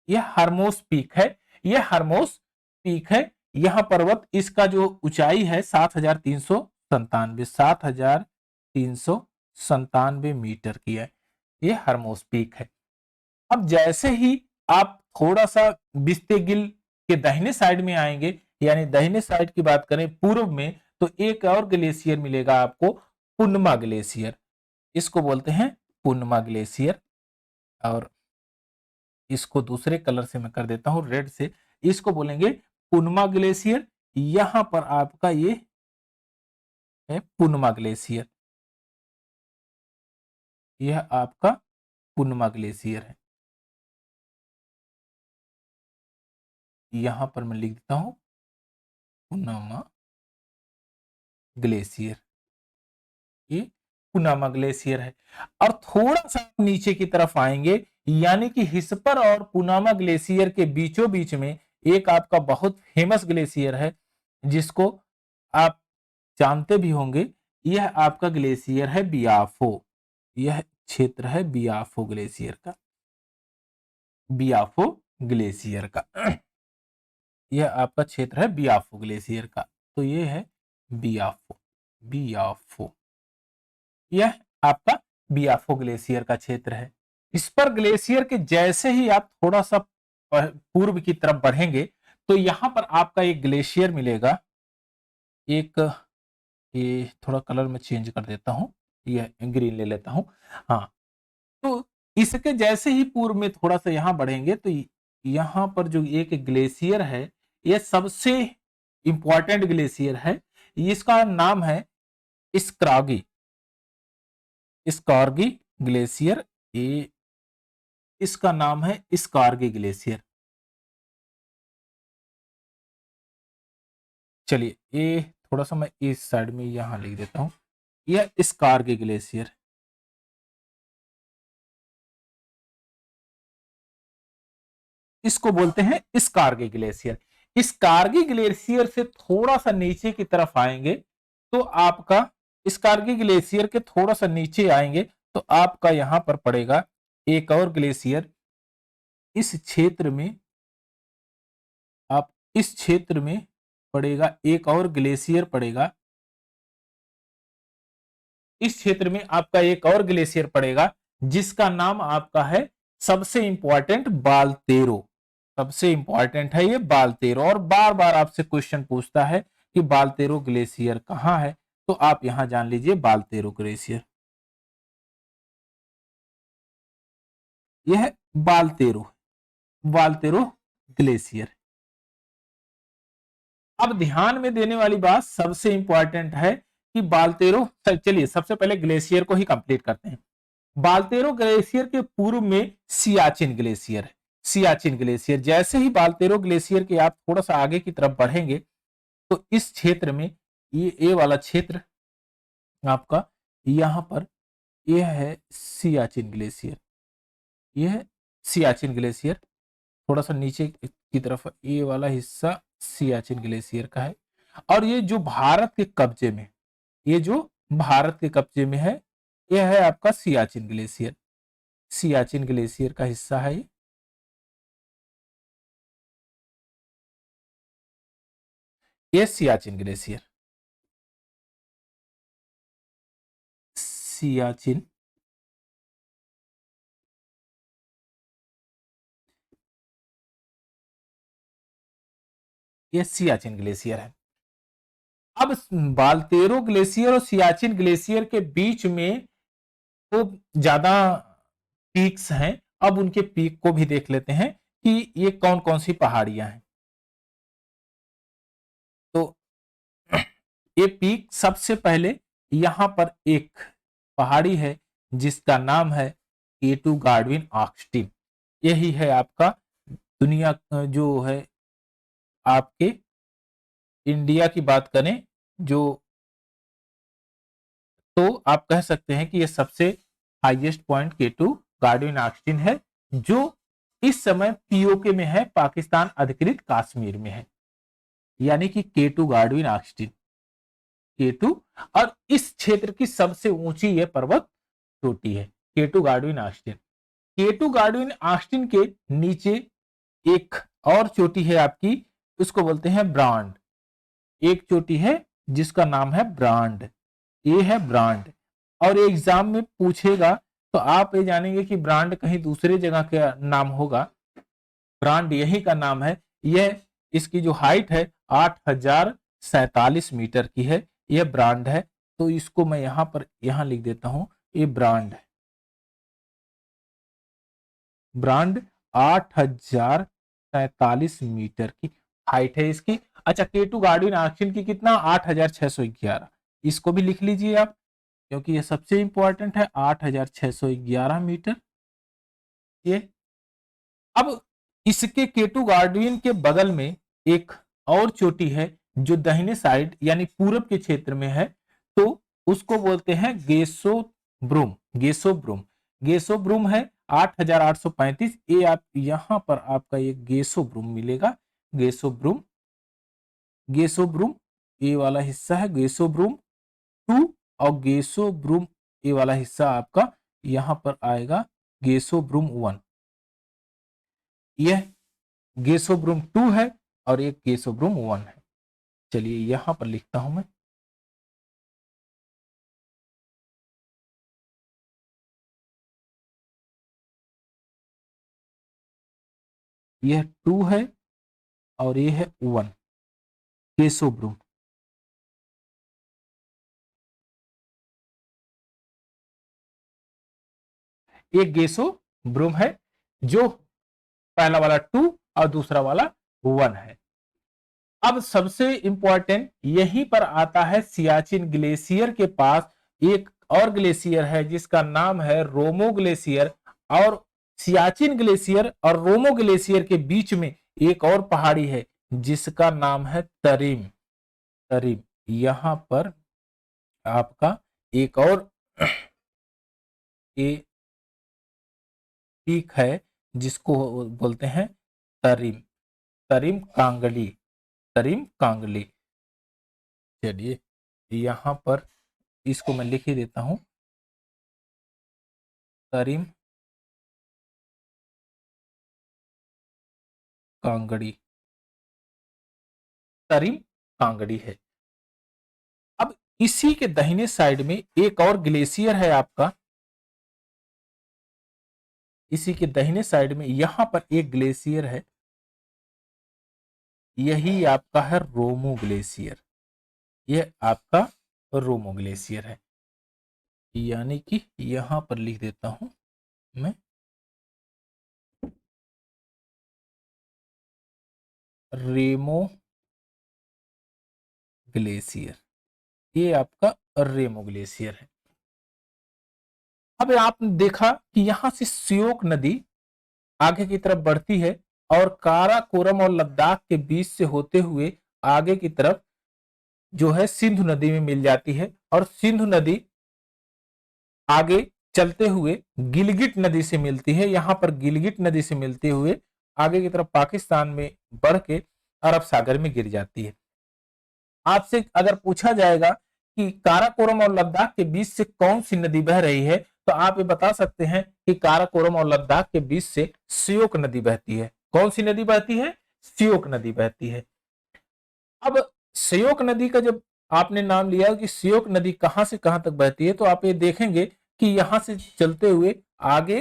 यह हरमोस पीक है। यह हरमोस पीक है। यह पर्वत, इसका जो ऊंचाई है 7,397 मीटर की है। यह हरमोस पीक है। अब जैसे ही आप थोड़ा सा बिस्ते-गिल के दाहिने साइड में आएंगे, यानी दाहिने साइड की बात करें पूर्व में, तो एक और ग्लेशियर मिलेगा आपको, पुनमा ग्लेशियर। इसको बोलते हैं पुनमा ग्लेशियर और इसको दूसरे कलर से मैं कर देता हूं, रेड से। इसको बोलेंगे पुनमा ग्लेशियर। यहां पर आपका ये है पुनमा ग्लेशियर, यह आपका पुनमा ग्लेशियर है। यहां पर मैं लिख देता हूं पुनमा ग्लेशियर, ये पुनामा ग्लेशियर है। और थोड़ा सा नीचे की तरफ आएंगे, यानी कि हिस्पर और पुनामा ग्लेशियर के बीचों बीच में एक आपका बहुत फेमस ग्लेशियर है, जिसको आप जानते भी होंगे। यह आपका ग्लेशियर है बियाफो। यह क्षेत्र है बियाफो ग्लेशियर का, बियाफो ग्लेशियर का। यह आपका क्षेत्र है बियाफो ग्लेशियर का। तो ये है बियाफो, बियाफो, यह आपका बियाफो ग्लेशियर का क्षेत्र है। इस पर ग्लेशियर के जैसे ही आप थोड़ा सा पूर्व की तरफ बढ़ेंगे तो यहां पर आपका एक ग्लेशियर मिलेगा। एक, ये थोड़ा कलर में चेंज कर देता हूं, यह ग्रीन ले लेता हूं। हाँ, तो इसके जैसे ही पूर्व में थोड़ा सा यहां बढ़ेंगे तो यहां पर जो एक ग्लेशियर है, यह सबसे इंपॉर्टेंट ग्लेशियर है। इसका नाम है स्क्रागी, स्कॉर्गी ग्लेशियर। ये इसका नाम है स्कॉर्गी ग्लेशियर। चलिए, ये थोड़ा सा मैं इस साइड में यहां लिख देता हूं, यह स्कॉर्गी ग्लेशियर, इसको बोलते हैं स्कॉर्गी ग्लेशियर। इस कारगी ग्लेशियर से थोड़ा सा नीचे की तरफ आएंगे तो आपका, इस कारगी ग्लेशियर के थोड़ा सा नीचे आएंगे तो आपका यहां पर पड़ेगा एक और ग्लेशियर। इस क्षेत्र में, आप इस क्षेत्र में पड़ेगा एक और ग्लेशियर पड़ेगा। इस क्षेत्र में आपका एक और ग्लेशियर पड़ेगा जिसका नाम आपका है, सबसे इंपॉर्टेंट, बालतेरो। सबसे इंपॉर्टेंट है ये बालतेरो, और बार बार आपसे क्वेश्चन पूछता है कि बालतेरो ग्लेशियर कहां है, तो आप यहां जान लीजिए बालतेरो ग्लेशियर, यह है बालतेरो, बालतेरो ग्लेशियर। अब ध्यान में देने वाली बात सबसे इंपॉर्टेंट है कि बालतेरो, चलिए सबसे पहले ग्लेशियर को ही कंप्लीट करते हैं। बालतेरो ग्लेशियर के पूर्व में सियाचिन ग्लेशियर है। सियाचिन ग्लेशियर, जैसे ही बालतेरो ग्लेशियर के आप थोड़ा सा आगे की तरफ बढ़ेंगे तो इस क्षेत्र में, ये वाला क्षेत्र आपका, यहां पर यह है सियाचिन ग्लेशियर, यह है सियाचिन ग्लेशियर। थोड़ा सा नीचे की तरफ ये वाला हिस्सा सियाचिन ग्लेशियर का है। और ये जो भारत के कब्जे में, ये जो भारत के कब्जे में है, यह है आपका सियाचिन ग्लेशियर। सियाचिन ग्लेशियर का हिस्सा है ये सियाचिन ग्लेशियर। सियाचिन ये सियाचिन ग्लेशियर है। अब बाल्तेरो ग्लेशियर और सियाचिन ग्लेशियर के बीच में तो ज्यादा पीक्स हैं। अब उनके पीक को भी देख लेते हैं कि ये कौन कौन सी पहाड़ियां हैं। तो ये पीक सबसे पहले यहां पर एक पहाड़ी है जिसका नाम है केटू गार्डविन ऑक्सटिन। यही है आपका दुनिया जो है आपके इंडिया की बात करें जो, तो आप कह सकते हैं कि ये सबसे हाईएस्ट पॉइंट केटू गार्डविन ऑक्सटिन है, जो इस समय पीओके में है, पाकिस्तान अधिकृत कश्मीर में है। यानी कि केटू गार्डविन ऑक्सटिन केटू, और इस क्षेत्र की सबसे ऊंची यह पर्वत चोटी है केटू गार्डविन ऑक्सटिन। केटू गार्डविन ऑक्सटिन के नीचे एक और चोटी है आपकी, उसको बोलते हैं ब्रांड। एक चोटी है जिसका नाम है ब्रांड, ये है ब्रांड। और एग्जाम में पूछेगा तो आप ये जानेंगे कि ब्रांड कहीं दूसरे जगह का नाम होगा, ब्रांड यही का नाम है। यह इसकी जो हाइट है 8,047 मीटर की है, यह ब्रांड है। तो इसको मैं यहां पर यहां लिख देता हूं, ये ब्रांड है। ब्रांड 8,047 मीटर की हाइट है इसकी। अच्छा, केटू गार्डविन ऑक्सटिन की कितना, 8,611। इसको भी लिख लीजिए आप, क्योंकि ये सबसे इंपॉर्टेंट है, 8,611 मीटर ये। अब इसके केटू गार्डविन के बगल में एक और चोटी है जो दाहिने साइड यानी पूरब के क्षेत्र में है, तो उसको बोलते हैं गेसोब्रूम। गेसोब्रूम गेसोब्रूम है 8,835। ये आप यहां पर आपका ये गेसोब्रूम मिलेगा। गेसोब्रूम गेसोब्रूम ये वाला हिस्सा है गेसोब्रूम 2, और गेसोब्रूम ये वाला हिस्सा आपका यहां पर आएगा गेसोब्रूम 1। यह गेसोब्रूम 2 है और एक गेसोब्रूम 1 है। चलिए यहां पर लिखता हूं मैं, यह 2 है और ये है 1 गेसोब्रूम। एक गेसोब्रूम है जो पहला वाला 2 और दूसरा वाला 1 है। अब सबसे इंपॉर्टेंट यहीं पर आता है, सियाचिन ग्लेशियर के पास एक और ग्लेशियर है जिसका नाम है रोमो ग्लेशियर। और सियाचिन ग्लेशियर और रोमो ग्लेशियर के बीच में एक और पहाड़ी है जिसका नाम है तरिम। तरिम यहां पर आपका एक और ये पीक है जिसको बोलते हैं तरिम। तरिम कांगली। तरिम कांगली। चलिए यहां पर इसको मैं लिख ही देता हूं, तरिम कांगड़ी। तरिम कांगड़ी है। अब इसी के दाहिने साइड में एक और ग्लेशियर है आपका, इसी के दाहिने साइड में यहां पर एक ग्लेशियर है, यही आपका है रोमो ग्लेशियर। यह आपका रोमो ग्लेशियर है। यानी कि यहां पर लिख देता हूं मैं, रेमो ग्लेशियर। ये आपका रेमो ग्लेशियर है। अब आपने देखा कि यहां से श्योक नदी आगे की तरफ बढ़ती है और काराकोरम और लद्दाख के बीच से होते हुए आगे की तरफ जो है सिंधु नदी में मिल जाती है, और सिंधु नदी आगे चलते हुए गिलगिट नदी से मिलती है। यहां पर गिलगिट नदी से मिलते हुए आगे की तरफ पाकिस्तान में बढ़ के अरब सागर में गिर जाती है। आपसे अगर पूछा जाएगा कि काराकोरम और लद्दाख के बीच से कौन सी नदी बह रही है, तो आप ये बता सकते हैं कि काराकोरम और लद्दाख के बीच से श्योक नदी बहती है। कौन सी नदी बहती है? श्योक नदी बहती है। अब श्योक नदी का जब आपने नाम लिया कि श्योक नदी कहां से कहां तक बहती है, तो आप ये देखेंगे कि यहां से चलते हुए आगे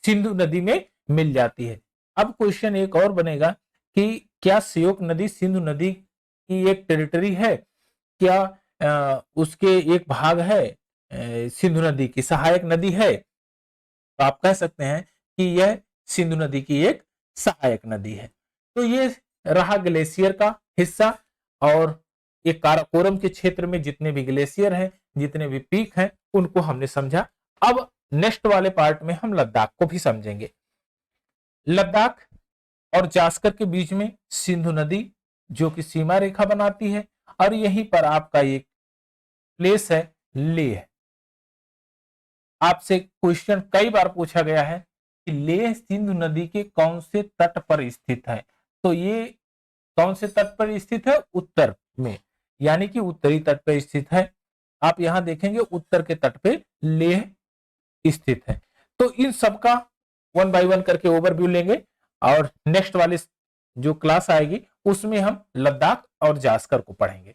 सिंधु नदी में मिल जाती है। अब क्वेश्चन एक और बनेगा कि क्या श्योक नदी सिंधु नदी की एक टेरिटरी है, क्या उसके एक भाग है, सिंधु नदी की सहायक नदी है? तो आप कह सकते हैं कि यह सिंधु नदी की एक सहायक नदी है। तो ये रहा ग्लेशियर का हिस्सा, और ये काराकोरम के क्षेत्र में जितने भी ग्लेशियर हैं, जितने भी पीक हैं, उनको हमने समझा। अब नेक्स्ट वाले पार्ट में हम लद्दाख को भी समझेंगे। लद्दाख और जास्कर के बीच में सिंधु नदी जो कि सीमा रेखा बनाती है, और यहीं पर आपका एक प्लेस है लेह। आपसे क्वेश्चन कई बार पूछा गया है कि लेह सिंधु नदी के कौन से तट पर स्थित है, तो ये कौन से तट पर स्थित है? उत्तर में, यानी कि उत्तरी तट पर स्थित है। आप यहां देखेंगे उत्तर के तट पे लेह स्थित है। तो इन सबका 1 बाय 1 करके ओवरव्यू लेंगे, और नेक्स्ट वाले जो क्लास आएगी उसमें हम लद्दाख और जास्कर को पढ़ेंगे।